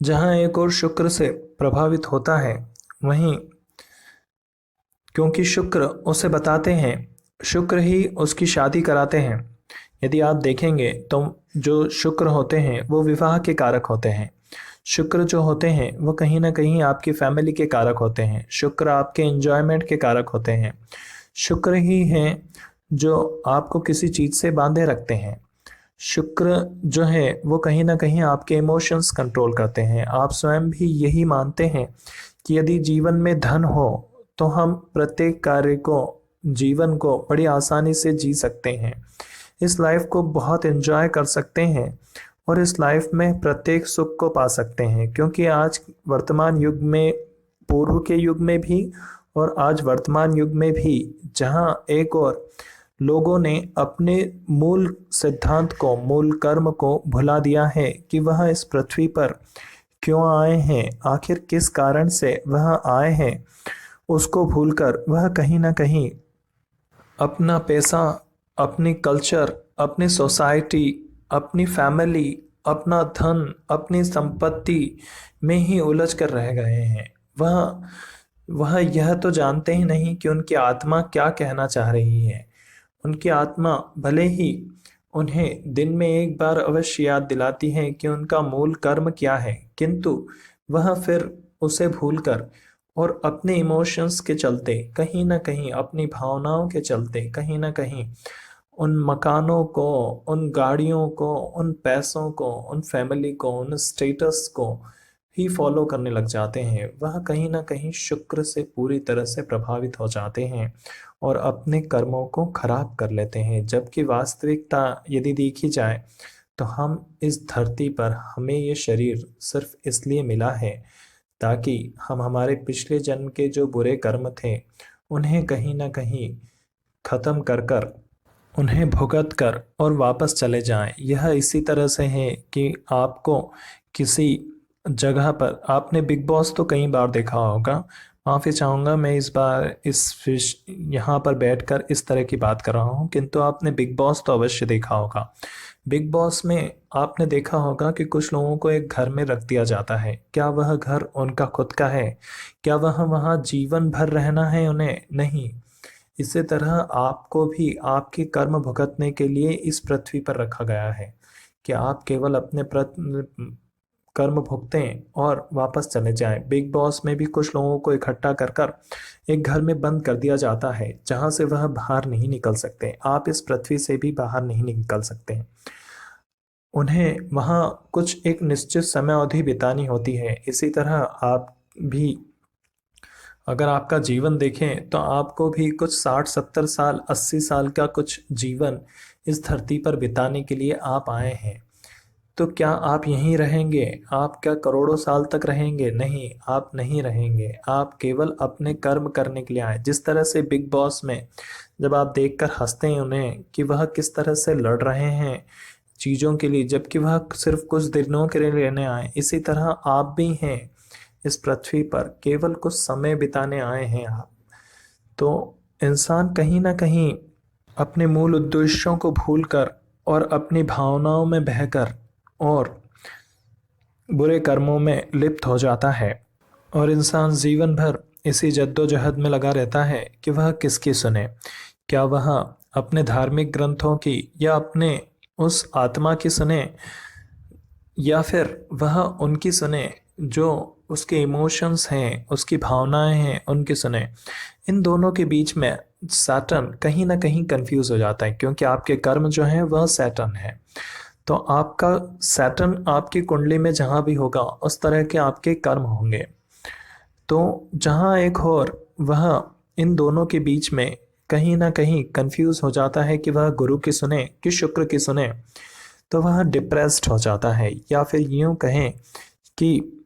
जहाँ एक और शुक्र से प्रभावित होता है, वहीं क्योंकि शुक्र उसे बताते हैं, शुक्र ही उसकी शादी कराते हैं। यदि आप देखेंगे तो जो शुक्र होते हैं वो विवाह के कारक होते हैं। शुक्र जो होते हैं वो कहीं ना कहीं आपकी फैमिली के कारक होते हैं। शुक्र आपके एंजॉयमेंट के कारक होते हैं। शुक्र ही हैं जो आपको किसी चीज़ से बांधे रखते हैं। शुक्र जो है वो कहीं ना कहीं आपके इमोशंस कंट्रोल करते हैं। आप स्वयं भी यही मानते हैं कि यदि जीवन में धन हो तो हम प्रत्येक कार्य को, जीवन को बड़ी आसानी से जी सकते हैं, इस लाइफ को बहुत एंजॉय कर सकते हैं और इस लाइफ में प्रत्येक सुख को पा सकते हैं। क्योंकि आज वर्तमान युग में, पूर्व के युग में भी और आज वर्तमान युग में भी, जहाँ एक और लोगों ने अपने मूल सिद्धांत को, मूल कर्म को भुला दिया है कि वह इस पृथ्वी पर क्यों आए हैं, आखिर किस कारण से वह आए हैं, उसको भूलकर वह कहीं ना कहीं अपना पैसा, अपनी कल्चर, अपनी सोसाइटी, अपनी फैमिली, अपना धन, अपनी संपत्ति में ही उलझ कर रह गए हैं। वह यह तो जानते ही नहीं कि उनकी आत्मा क्या कहना चाह रही है। उनकी आत्मा भले ही उन्हें दिन में एक बार अवश्य याद दिलाती है कि उनका मूल कर्म क्या है, किंतु वह फिर उसे भूलकर और अपने इमोशंस के चलते, कहीं ना कहीं अपनी भावनाओं के चलते, कहीं ना कहीं उन मकानों को, उन गाड़ियों को, उन पैसों को, उन फैमिली को, उन स्टेटस को ही फॉलो करने लग जाते हैं। वह कहीं ना कहीं शुक्र से पूरी तरह से प्रभावित हो जाते हैं और अपने कर्मों को खराब कर लेते हैं। जबकि वास्तविकता यदि देखी जाए तो हम इस धरती पर, हमें ये शरीर सिर्फ इसलिए मिला है ताकि हम हमारे पिछले जन्म के जो बुरे कर्म थे उन्हें कहीं ना कहीं खत्म कर कर, उन्हें भुगत कर और वापस चले जाएं। यह इसी तरह से है कि आपको किसी जगह पर, आपने बिग बॉस तो कई बार देखा होगा, माफ़ी चाहूँगा मैं इस बार यहाँ पर बैठकर इस तरह की बात कर रहा हूँ, किंतु आपने बिग बॉस तो अवश्य देखा होगा। बिग बॉस में आपने देखा होगा कि कुछ लोगों को एक घर में रख दिया जाता है। क्या वह घर उनका खुद का है? क्या वह वहाँ जीवन भर रहना है उन्हें? नहीं। इसी तरह आपको भी आपके कर्म भुगतने के लिए इस पृथ्वी पर रखा गया है कि आप केवल अपने कर्म भुगतें और वापस चले जाएं। बिग बॉस में भी कुछ लोगों को इकट्ठा कर कर एक घर में बंद कर दिया जाता है जहां से वह बाहर नहीं निकल सकते। आप इस पृथ्वी से भी बाहर नहीं निकल सकते। उन्हें वहां कुछ एक निश्चित समय अवधि बितानी होती है। इसी तरह आप भी, अगर आपका जीवन देखें तो आपको भी कुछ 60-70 साल, 80 साल का कुछ जीवन इस धरती पर बिताने के लिए आप आए हैं। तो क्या आप यहीं रहेंगे? आप क्या करोड़ों साल तक रहेंगे? नहीं, आप नहीं रहेंगे। आप केवल अपने कर्म करने के लिए आए। जिस तरह से बिग बॉस में जब आप देखकर हंसते हैं उन्हें कि वह किस तरह से लड़ रहे हैं चीज़ों के लिए, जबकि वह सिर्फ कुछ दिनों के लिए लेने आए, इसी तरह आप भी हैं इस पृथ्वी पर, केवल कुछ समय बिताने आए हैं आप। तो इंसान कहीं ना कहीं अपने मूल उद्देश्यों को भूलकर और अपनी भावनाओं में बहकर और बुरे कर्मों में लिप्त हो जाता है, और इंसान जीवन भर इसी जद्दोजहद में लगा रहता है कि वह किसकी सुने। क्या वह अपने धार्मिक ग्रंथों की या अपने उस आत्मा की सुने, या फिर वह उनकी सुने जो उसके इमोशंस हैं, उसकी भावनाएं हैं, उनकी सुने। इन दोनों के बीच में सैटर्न कहीं ना कहीं कंफ्यूज हो जाता है, क्योंकि आपके कर्म जो हैं वह सैटर्न है। तो आपका सैटर्न आपकी कुंडली में जहाँ भी होगा उस तरह के आपके कर्म होंगे। तो जहाँ एक और वह इन दोनों के बीच में कहीं ना कहीं कंफ्यूज हो जाता है कि वह गुरु की सुने कि शुक्र की सुने, तो वह डिप्रेस्ड हो जाता है, या फिर यूं कहें कि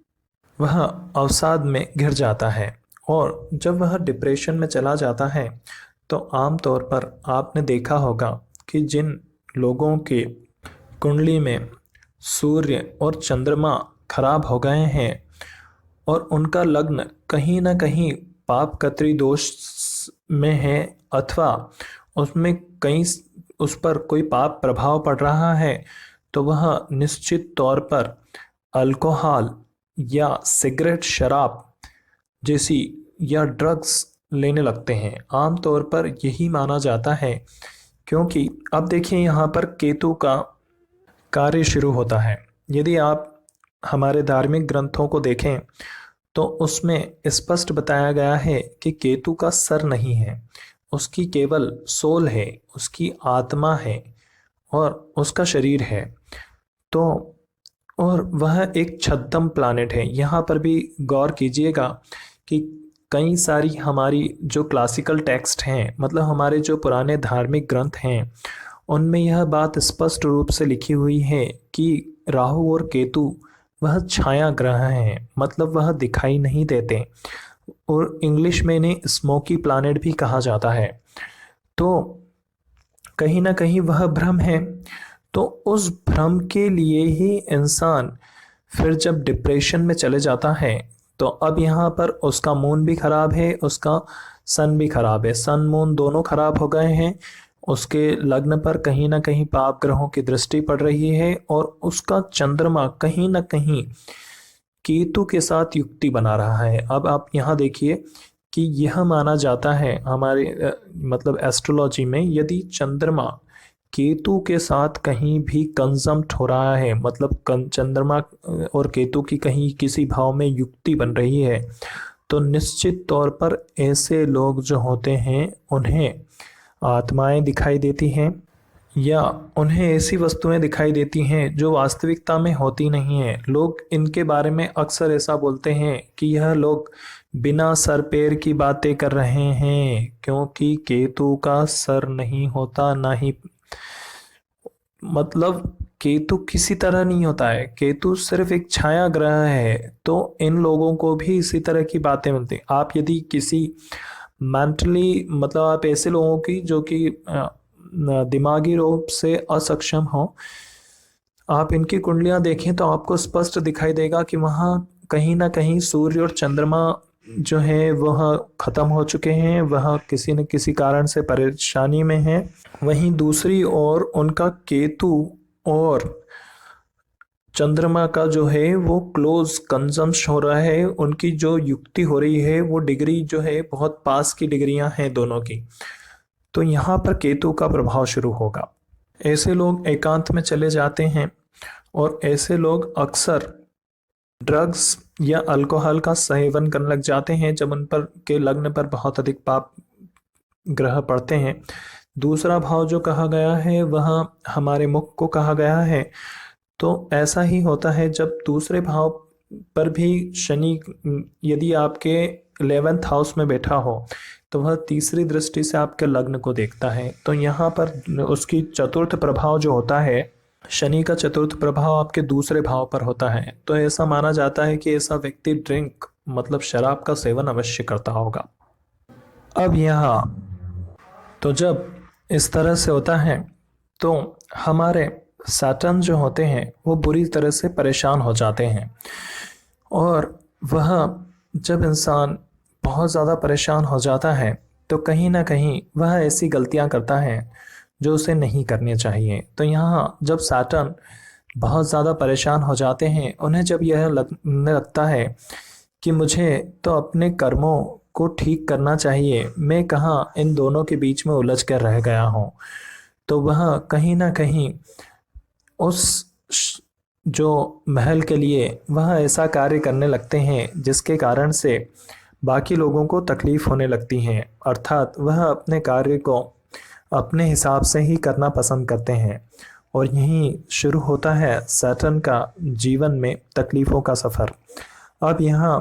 वह अवसाद में घिर जाता है। और जब वह डिप्रेशन में चला जाता है तो आम तौर पर आपने देखा होगा कि जिन लोगों के कुंडली में सूर्य और चंद्रमा खराब हो गए हैं और उनका लग्न कहीं ना कहीं पाप कतरी दोष में है, अथवा उसमें कहीं उस पर कोई पाप प्रभाव पड़ रहा है, तो वह निश्चित तौर पर अल्कोहल या सिगरेट, शराब जैसी या ड्रग्स लेने लगते हैं। आमतौर पर यही माना जाता है, क्योंकि अब देखिए यहाँ पर केतु का कार्य शुरू होता है। यदि आप हमारे धार्मिक ग्रंथों को देखें तो उसमें स्पष्ट बताया गया है कि केतु का सर नहीं है, उसकी केवल सोल है, उसकी आत्मा है और उसका शरीर है। तो और वह एक छद्म प्लानेट है। यहाँ पर भी गौर कीजिएगा कि कई सारी हमारी जो क्लासिकल टेक्स्ट हैं, मतलब हमारे जो पुराने धार्मिक ग्रंथ हैं, उनमें यह बात स्पष्ट रूप से लिखी हुई है कि राहु और केतु वह छाया ग्रह हैं, मतलब वह दिखाई नहीं देते, और इंग्लिश में इन्हें स्मोकी प्लानेट भी कहा जाता है। तो कहीं ना कहीं वह भ्रम है। तो उस भ्रम के लिए ही इंसान फिर जब डिप्रेशन में चले जाता है, तो अब यहाँ पर उसका मून भी खराब है, उसका सन भी खराब है, सन मून दोनों खराब हो गए हैं, उसके लग्न पर कहीं ना कहीं पाप ग्रहों की दृष्टि पड़ रही है, और उसका चंद्रमा कहीं ना कहीं केतु के साथ युक्ति बना रहा है। अब आप यहाँ देखिए कि यह माना जाता है हमारे मतलब एस्ट्रोलॉजी में, यदि चंद्रमा केतु के साथ कहीं भी कंजम्प्ट हो रहा है, मतलब चंद्रमा और केतु की कहीं किसी भाव में युक्ति बन रही है, तो निश्चित तौर पर ऐसे लोग जो होते हैं उन्हें आत्माएं दिखाई देती हैं, या उन्हें ऐसी वस्तुएं दिखाई देती हैं जो वास्तविकता में होती नहीं हैं। लोग इनके बारे में अक्सर ऐसा बोलते हैं कि यह लोग बिना सर पैर की बातें कर रहे हैं, क्योंकि केतु का सर नहीं होता, ना ही मतलब केतु किसी तरह नहीं होता है, केतु सिर्फ एक छाया ग्रह है। तो इन लोगों को भी इसी तरह की बातें मिलती। आप यदि किसी मेंटली, मतलब आप ऐसे लोगों की जो कि दिमागी रूप से असक्षम हो, आप इनकी कुंडलियां देखें तो आपको स्पष्ट दिखाई देगा कि वहाँ कहीं ना कहीं सूर्य और चंद्रमा जो है वह खत्म हो चुके हैं, वह किसी न किसी कारण से परेशानी में है। वहीं दूसरी ओर उनका केतु और चंद्रमा का जो है वो क्लोज कंजम्पशन हो रहा है, उनकी जो युक्ति हो रही है वो डिग्री जो है बहुत पास की डिग्रियां हैं दोनों की। तो यहाँ पर केतु का प्रभाव शुरू होगा। ऐसे लोग एकांत में चले जाते हैं, और ऐसे लोग अक्सर ड्रग्स या अल्कोहल का सेवन करने लग जाते हैं जब उन पर के लग्न पर बहुत अधिक पाप ग्रह पड़ते हैं। दूसरा भाव जो कहा गया है वह हमारे मुख को कहा गया है। तो ऐसा ही होता है जब दूसरे भाव पर भी शनि यदि आपके 11th हाउस में बैठा हो, तो वह तीसरी दृष्टि से आपके लग्न को देखता है। तो यहाँ पर उसकी चतुर्थ प्रभाव जो होता है, शनि का चतुर्थ प्रभाव आपके दूसरे भाव पर होता है। तो ऐसा माना जाता है कि ऐसा व्यक्ति ड्रिंक मतलब शराब का सेवन अवश्य करता होगा। अब यहाँ तो जब इस तरह से होता है तो हमारे सैटर्न जो होते हैं वो बुरी तरह से परेशान हो जाते हैं। और वह जब इंसान बहुत ज़्यादा परेशान हो जाता है तो कहीं ना कहीं वह ऐसी गलतियां करता है जो उसे नहीं करनी चाहिए। तो यहाँ जब सैटर्न बहुत ज़्यादा परेशान हो जाते हैं, उन्हें जब यह लगने लगता है कि मुझे तो अपने कर्मों को ठीक करना चाहिए, मैं कहाँ इन दोनों के बीच में उलझ कर रह गया हूँ, तो वह कहीं ना कहीं उस जो महल के लिए वह ऐसा कार्य करने लगते हैं जिसके कारण से बाकी लोगों को तकलीफ होने लगती है। अर्थात वह अपने कार्य को अपने हिसाब से ही करना पसंद करते हैं। और यहीं शुरू होता है सैटर्न का जीवन में तकलीफ़ों का सफ़र। अब यहाँ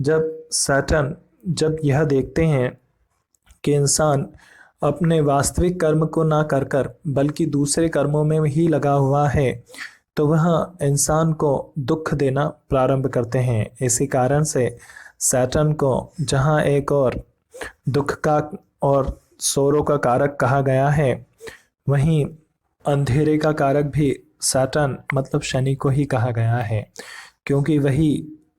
जब सैटर्न जब यह देखते हैं कि इंसान अपने वास्तविक कर्म को ना कर कर बल्कि दूसरे कर्मों में ही लगा हुआ है, तो वह इंसान को दुख देना प्रारंभ करते हैं। इसी कारण से सैटर्न को जहाँ एक और दुख का और शोरों का कारक कहा गया है, वहीं अंधेरे का कारक भी सैटर्न मतलब शनि को ही कहा गया है, क्योंकि वही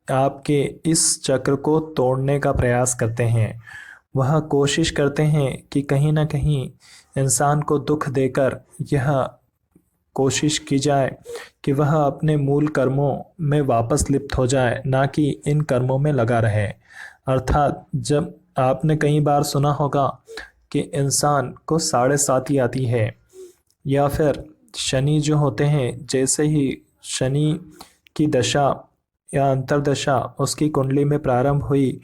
आपके इस चक्र को तोड़ने का प्रयास करते हैं। वह कोशिश करते हैं कि कहीं ना कहीं इंसान को दुख देकर यह कोशिश की जाए कि वह अपने मूल कर्मों में वापस लिप्त हो जाए, ना कि इन कर्मों में लगा रहे। अर्थात जब आपने कई बार सुना होगा कि इंसान को 7.5 आती है, या फिर शनि जो होते हैं, जैसे ही शनि की दशा या अंतरदशा उसकी कुंडली में प्रारंभ हुई,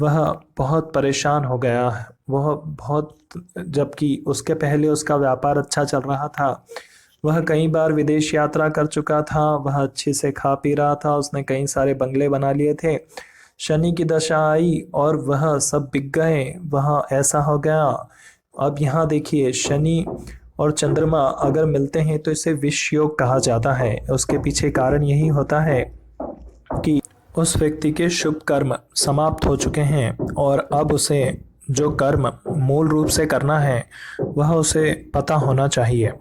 वह बहुत परेशान हो गया। वह बहुत, जबकि उसके पहले उसका व्यापार अच्छा चल रहा था, वह कई बार विदेश यात्रा कर चुका था, वह अच्छे से खा पी रहा था, उसने कई सारे बंगले बना लिए थे। शनि की दशा आई और वह सब बिक गए, वह ऐसा हो गया। अब यहाँ देखिए, शनि और चंद्रमा अगर मिलते हैं तो इसे विष योग कहा जाता है। उसके पीछे कारण यही होता है कि उस व्यक्ति के शुभ कर्म समाप्त हो चुके हैं और अब उसे जो कर्म मूल रूप से करना है वह उसे पता होना चाहिए।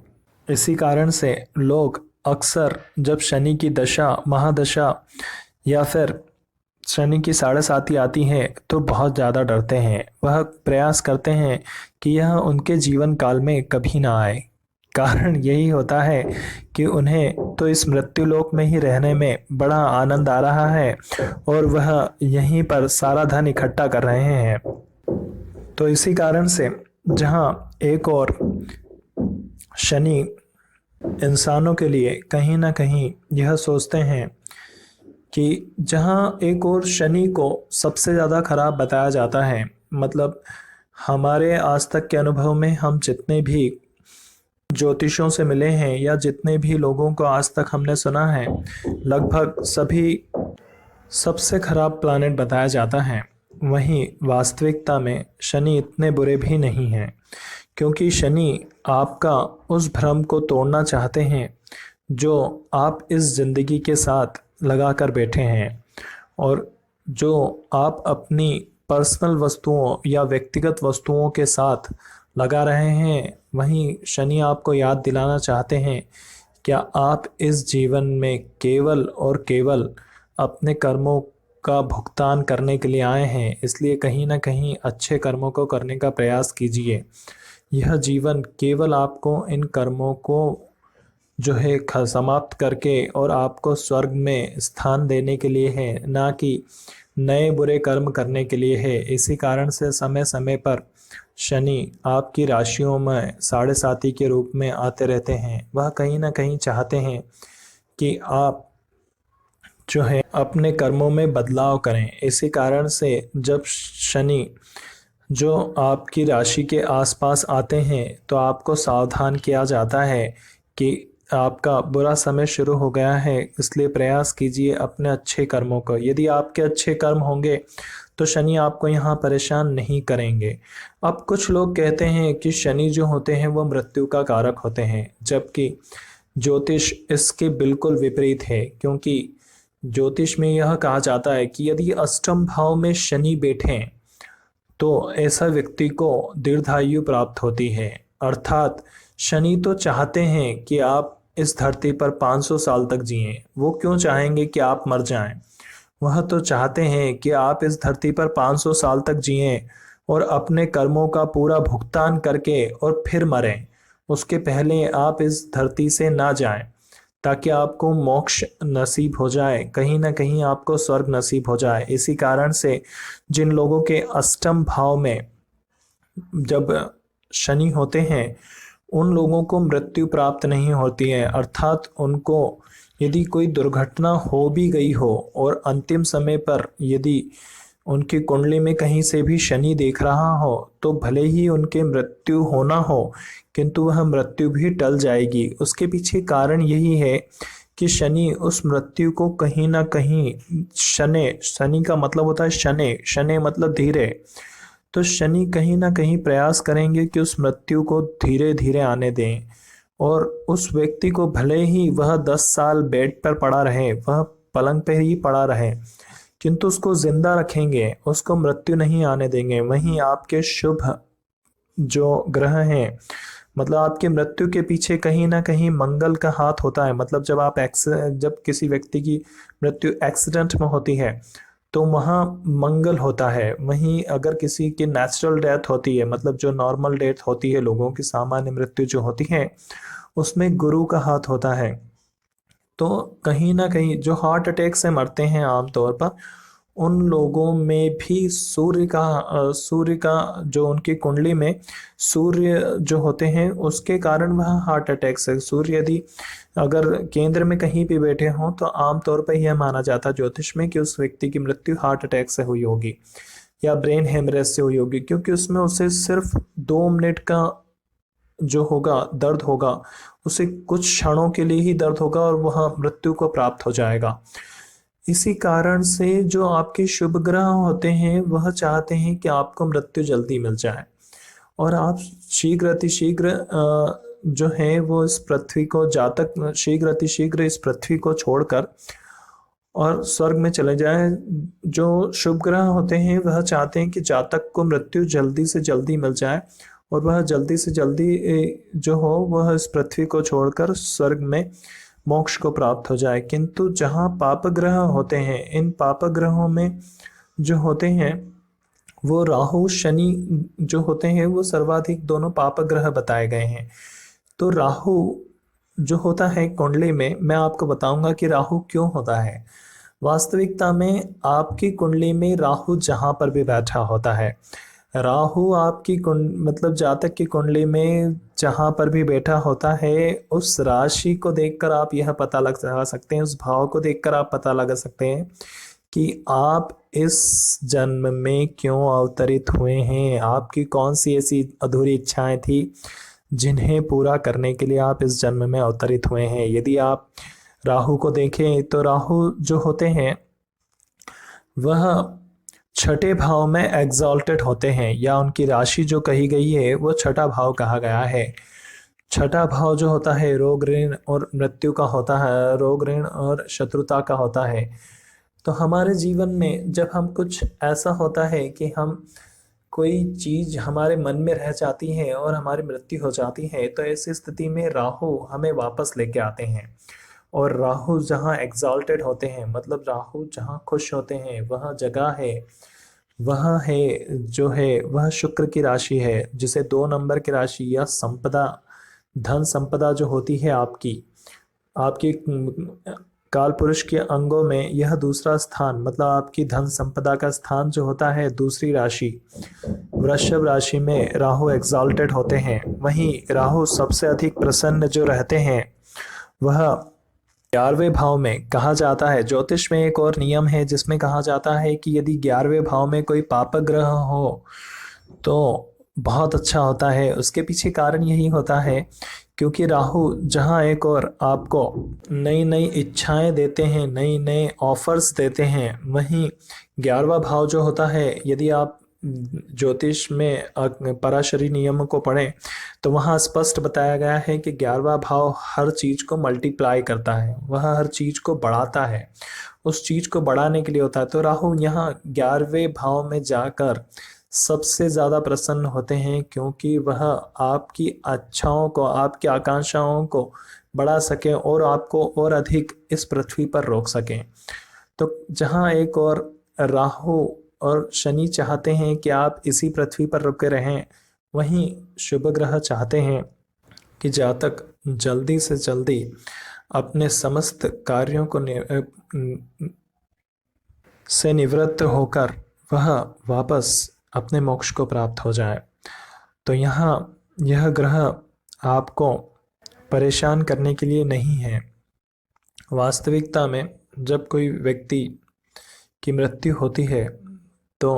इसी कारण से लोग अक्सर जब शनि की दशा, महादशा या फिर शनि की 7.5 आती है तो बहुत ज़्यादा डरते हैं। वह प्रयास करते हैं कि यह उनके जीवन काल में कभी ना आए। कारण यही होता है कि उन्हें तो इस मृत्युलोक में ही रहने में बड़ा आनंद आ रहा है और वह यहीं पर सारा धन इकट्ठा कर रहे हैं। तो इसी कारण से जहाँ एक और शनि इंसानों के लिए कहीं ना कहीं यह सोचते हैं कि जहाँ एक और शनि को सबसे ज़्यादा खराब बताया जाता है, मतलब हमारे आज तक के अनुभव में हम जितने भी ज्योतिषों से मिले हैं या जितने भी लोगों को आज तक हमने सुना है, लगभग सभी सबसे खराब प्लानेट बताया जाता है। वहीं वास्तविकता में शनि इतने बुरे भी नहीं हैं, क्योंकि शनि आपका उस भ्रम को तोड़ना चाहते हैं जो आप इस ज़िंदगी के साथ लगा कर बैठे हैं, और जो आप अपनी पर्सनल वस्तुओं या व्यक्तिगत वस्तुओं के साथ लगा रहे हैं। वहीं शनि आपको याद दिलाना चाहते हैं, क्या आप इस जीवन में केवल और केवल अपने कर्मों का भुगतान करने के लिए आए हैं, इसलिए कहीं ना कहीं अच्छे कर्मों को करने का प्रयास कीजिए। यह जीवन केवल आपको इन कर्मों को जो है समाप्त करके और आपको स्वर्ग में स्थान देने के लिए है, ना कि नए बुरे कर्म करने के लिए है। इसी कारण से समय समय पर शनि आपकी राशियों में 7.5 के रूप में आते रहते हैं। वह कहीं ना कहीं चाहते हैं कि आप जो है अपने कर्मों में बदलाव करें। इसी कारण से जब शनि जो आपकी राशि के आसपास आते हैं तो आपको सावधान किया जाता है कि आपका बुरा समय शुरू हो गया है, इसलिए प्रयास कीजिए अपने अच्छे कर्मों को। यदि आपके अच्छे कर्म होंगे तो शनि आपको यहाँ परेशान नहीं करेंगे। अब कुछ लोग कहते हैं कि शनि जो होते हैं वो मृत्यु का कारक होते हैं, जबकि ज्योतिष इसके बिल्कुल विपरीत है। क्योंकि ज्योतिष में यह कहा जाता है कि यदि अष्टम भाव में शनि बैठें तो ऐसा व्यक्ति को दीर्घायु प्राप्त होती है। अर्थात शनि तो चाहते हैं कि आप इस धरती पर 500 साल तक जिएं। वो क्यों चाहेंगे कि आप मर जाएं? वह तो चाहते हैं कि आप इस धरती पर 500 साल तक जिएं और अपने कर्मों का पूरा भुगतान करके और फिर मरें। उसके पहले आप इस धरती से ना जाएं, ताकि आपको मोक्ष नसीब हो जाए, कहीं ना कहीं आपको स्वर्ग नसीब हो जाए। इसी कारण से जिन लोगों के अष्टम भाव में जब शनि होते हैं, उन लोगों को मृत्यु प्राप्त नहीं होती है। अर्थात उनको यदि कोई दुर्घटना हो भी गई हो और अंतिम समय पर यदि उनकी कुंडली में कहीं से भी शनि देख रहा हो, तो भले ही उनके मृत्यु होना हो, किंतु वह मृत्यु भी टल जाएगी। उसके पीछे कारण यही है कि शनि उस मृत्यु को कहीं ना कहीं, शनि शनि का मतलब होता है शनि, शनि मतलब धीरे, तो शनि कहीं ना कहीं प्रयास करेंगे कि उस मृत्यु को धीरे धीरे आने दें। और उस व्यक्ति को भले ही वह 10 साल बेड पर पड़ा रहे, वह पलंग पर ही पड़ा रहे, किंतु उसको जिंदा रखेंगे, उसको मृत्यु नहीं आने देंगे। वहीं आपके शुभ जो ग्रह हैं, मतलब आपकी मृत्यु के पीछे कहीं ना कहीं मंगल का हाथ होता है। मतलब जब किसी व्यक्ति की मृत्यु एक्सीडेंट में होती है, तो वहाँ मंगल होता है। वहीं अगर किसी की नेचुरल डेथ होती है, मतलब जो नॉर्मल डेथ होती है, लोगों की सामान्य मृत्यु जो होती है, उसमें गुरु का हाथ होता है। तो कहीं ना कहीं जो हार्ट अटैक से मरते हैं आमतौर पर, उन लोगों में भी सूर्य का जो उनकी कुंडली में सूर्य जो होते हैं, उसके कारण वह हार्ट अटैक से, सूर्य यदि अगर केंद्र में कहीं भी बैठे हों, तो आमतौर पर यह माना जाता है ज्योतिष में कि उस व्यक्ति की मृत्यु हार्ट अटैक से हुई होगी या ब्रेन हेमरेज से हुई होगी, क्योंकि उसमें उसे सिर्फ 2 मिनट का जो होगा दर्द होगा, उसे कुछ क्षणों के लिए ही दर्द होगा और वह मृत्यु को प्राप्त हो जाएगा। इसी कारण से जो आपके शुभ ग्रह होते हैं, वह चाहते हैं कि आपको मृत्यु जल्दी मिल जाए और आप शीघ्र अतिशीघ्र जो है वो इस पृथ्वी को, जातक शीघ्र अतिशीघ्र इस पृथ्वी को छोड़कर और स्वर्ग में चले जाएं। जो शुभ ग्रह होते हैं वह चाहते हैं कि जातक को मृत्यु जल्दी से जल्दी मिल जाए और वह जल्दी से जल्दी जो हो वह इस पृथ्वी को छोड़कर स्वर्ग में मोक्ष को प्राप्त हो जाए। किंतु जहाँ पाप ग्रह होते हैं, इन पाप ग्रहों में जो होते हैं वो राहु शनि जो होते हैं, वो सर्वाधिक दोनों पाप ग्रह बताए गए हैं। तो राहु जो होता है कुंडली में, मैं आपको बताऊंगा कि राहु क्यों होता है। वास्तविकता में आपकी कुंडली में राहु जहां पर भी बैठा होता है, राहु आपकी मतलब जातक की कुंडली में जहां पर भी बैठा होता है, उस राशि को देखकर आप यह पता लगा सकते हैं, उस भाव को देखकर आप पता लगा सकते हैं कि आप इस जन्म में क्यों अवतरित हुए हैं, आपकी कौन सी ऐसी अधूरी इच्छाएं थी जिन्हें पूरा करने के लिए आप इस जन्म में अवतरित हुए हैं। यदि आप राहु को देखें, तो राहु जो होते हैं वह छठे भाव में एग्जॉल्टेड होते हैं, या उनकी राशि जो कही गई है वो छठा भाव कहा गया है। छठा भाव जो होता है रोग ऋण और मृत्यु का होता है, रोग ऋण और शत्रुता का होता है। तो हमारे जीवन में जब हम कुछ ऐसा होता है कि हम कोई चीज हमारे मन में रह जाती है और हमारी मृत्यु हो जाती है, तो ऐसी स्थिति में राहु हमें वापस लेके आते हैं। और राहु जहाँ एग्जॉल्टेड होते हैं, मतलब राहु जहाँ खुश होते हैं, वह जगह है, वह है जो है वह शुक्र की राशि है, जिसे 2 नंबर की राशि या संपदा, धन संपदा जो होती है आपकी आपकी काल पुरुष के अंगों में यह दूसरा स्थान, मतलब आपकी धन संपदा का स्थान जो होता है दूसरी राशि वृषभ राशि में राहु एग्जॉल्टेड होते हैं। वहीं राहु सबसे अधिक प्रसन्न जो रहते हैं वह 11वें भाव में। कहा जाता है ज्योतिष में एक और नियम है जिसमें कहा जाता है कि यदि 11वें भाव में कोई पाप ग्रह हो तो बहुत अच्छा होता है। उसके पीछे कारण यही होता है क्योंकि राहु जहाँ एक और आपको नई नई इच्छाएं देते हैं, नई नए ऑफर्स देते हैं, वहीं 11वां भाव जो होता है, यदि आप ज्योतिष में पराशरी नियम को पढ़ें तो वहाँ स्पष्ट बताया गया है कि 11वां भाव हर चीज को मल्टीप्लाई करता है, वह हर चीज को बढ़ाता है, उस चीज को बढ़ाने के लिए होता है। तो राहु यहाँ 11वें भाव में जाकर सबसे ज़्यादा प्रसन्न होते हैं, क्योंकि वह आपकी अच्छाओं को, आपकी आकांक्षाओं को बढ़ा सकें और आपको और अधिक इस पृथ्वी पर रोक सकें। तो जहाँ एक और राहु और शनि चाहते हैं कि आप इसी पृथ्वी पर रुके रहें, वहीं शुभ ग्रह चाहते हैं कि जातक जल्दी से जल्दी अपने समस्त कार्यों को से निवृत्त होकर वह वापस अपने मोक्ष को प्राप्त हो जाए। तो यहाँ यह ग्रह आपको परेशान करने के लिए नहीं है। वास्तविकता में जब कोई व्यक्ति की मृत्यु होती है तो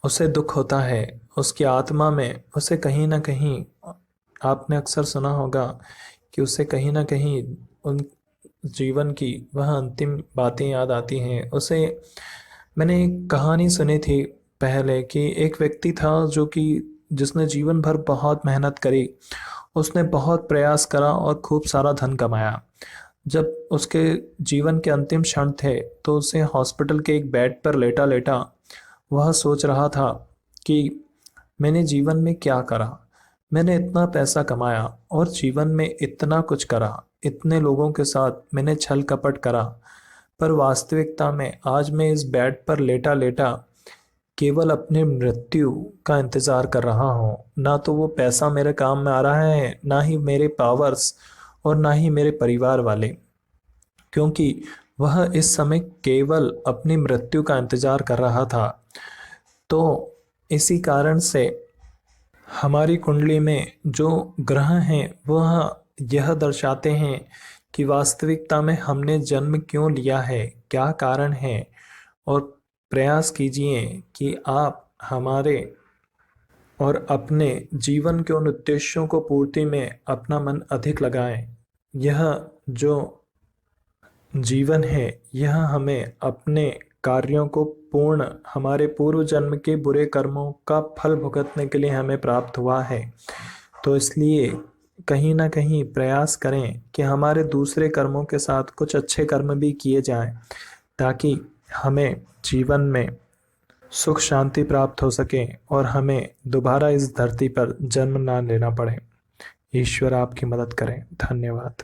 उसे दुख होता है, उसकी आत्मा में उसे कहीं ना कहीं, आपने अक्सर सुना होगा कि उसे कहीं ना कहीं उन जीवन की वह अंतिम बातें याद आती हैं उसे। मैंने एक कहानी सुनी थी पहले कि एक व्यक्ति था जो कि जिसने जीवन भर बहुत मेहनत करी, उसने बहुत प्रयास करा और खूब सारा धन कमाया। जब उसके जीवन के अंतिम क्षण थे तो उसे हॉस्पिटल के एक बेड पर लेटा लेटा वह सोच रहा था कि मैंने जीवन में क्या करा, मैंने इतना पैसा कमाया और जीवन में इतना कुछ करा, इतने लोगों के साथ मैंने छल कपट करा, पर वास्तविकता में आज मैं इस बेड पर लेटा लेटा केवल अपने मृत्यु का इंतज़ार कर रहा हूँ। ना तो वो पैसा मेरे काम में आ रहा है, ना ही मेरे पावर्स, और ना ही मेरे परिवार वाले, क्योंकि वह इस समय केवल अपनी मृत्यु का इंतज़ार कर रहा था। तो इसी कारण से हमारी कुंडली में जो ग्रह हैं वह यह दर्शाते हैं कि वास्तविकता में हमने जन्म क्यों लिया है, क्या कारण है। और प्रयास कीजिए कि आप हमारे और अपने जीवन के उन उद्देश्यों को पूर्ति में अपना मन अधिक लगाएं। यह जो जीवन है यह हमें अपने कार्यों को पूर्ण, हमारे पूर्व जन्म के बुरे कर्मों का फल भुगतने के लिए हमें प्राप्त हुआ है। तो इसलिए कहीं ना कहीं प्रयास करें कि हमारे दूसरे कर्मों के साथ कुछ अच्छे कर्म भी किए जाएं, ताकि हमें जीवन में सुख शांति प्राप्त हो सके और हमें दोबारा इस धरती पर जन्म ना लेना पड़े। ईश्वर आपकी मदद करें। धन्यवाद।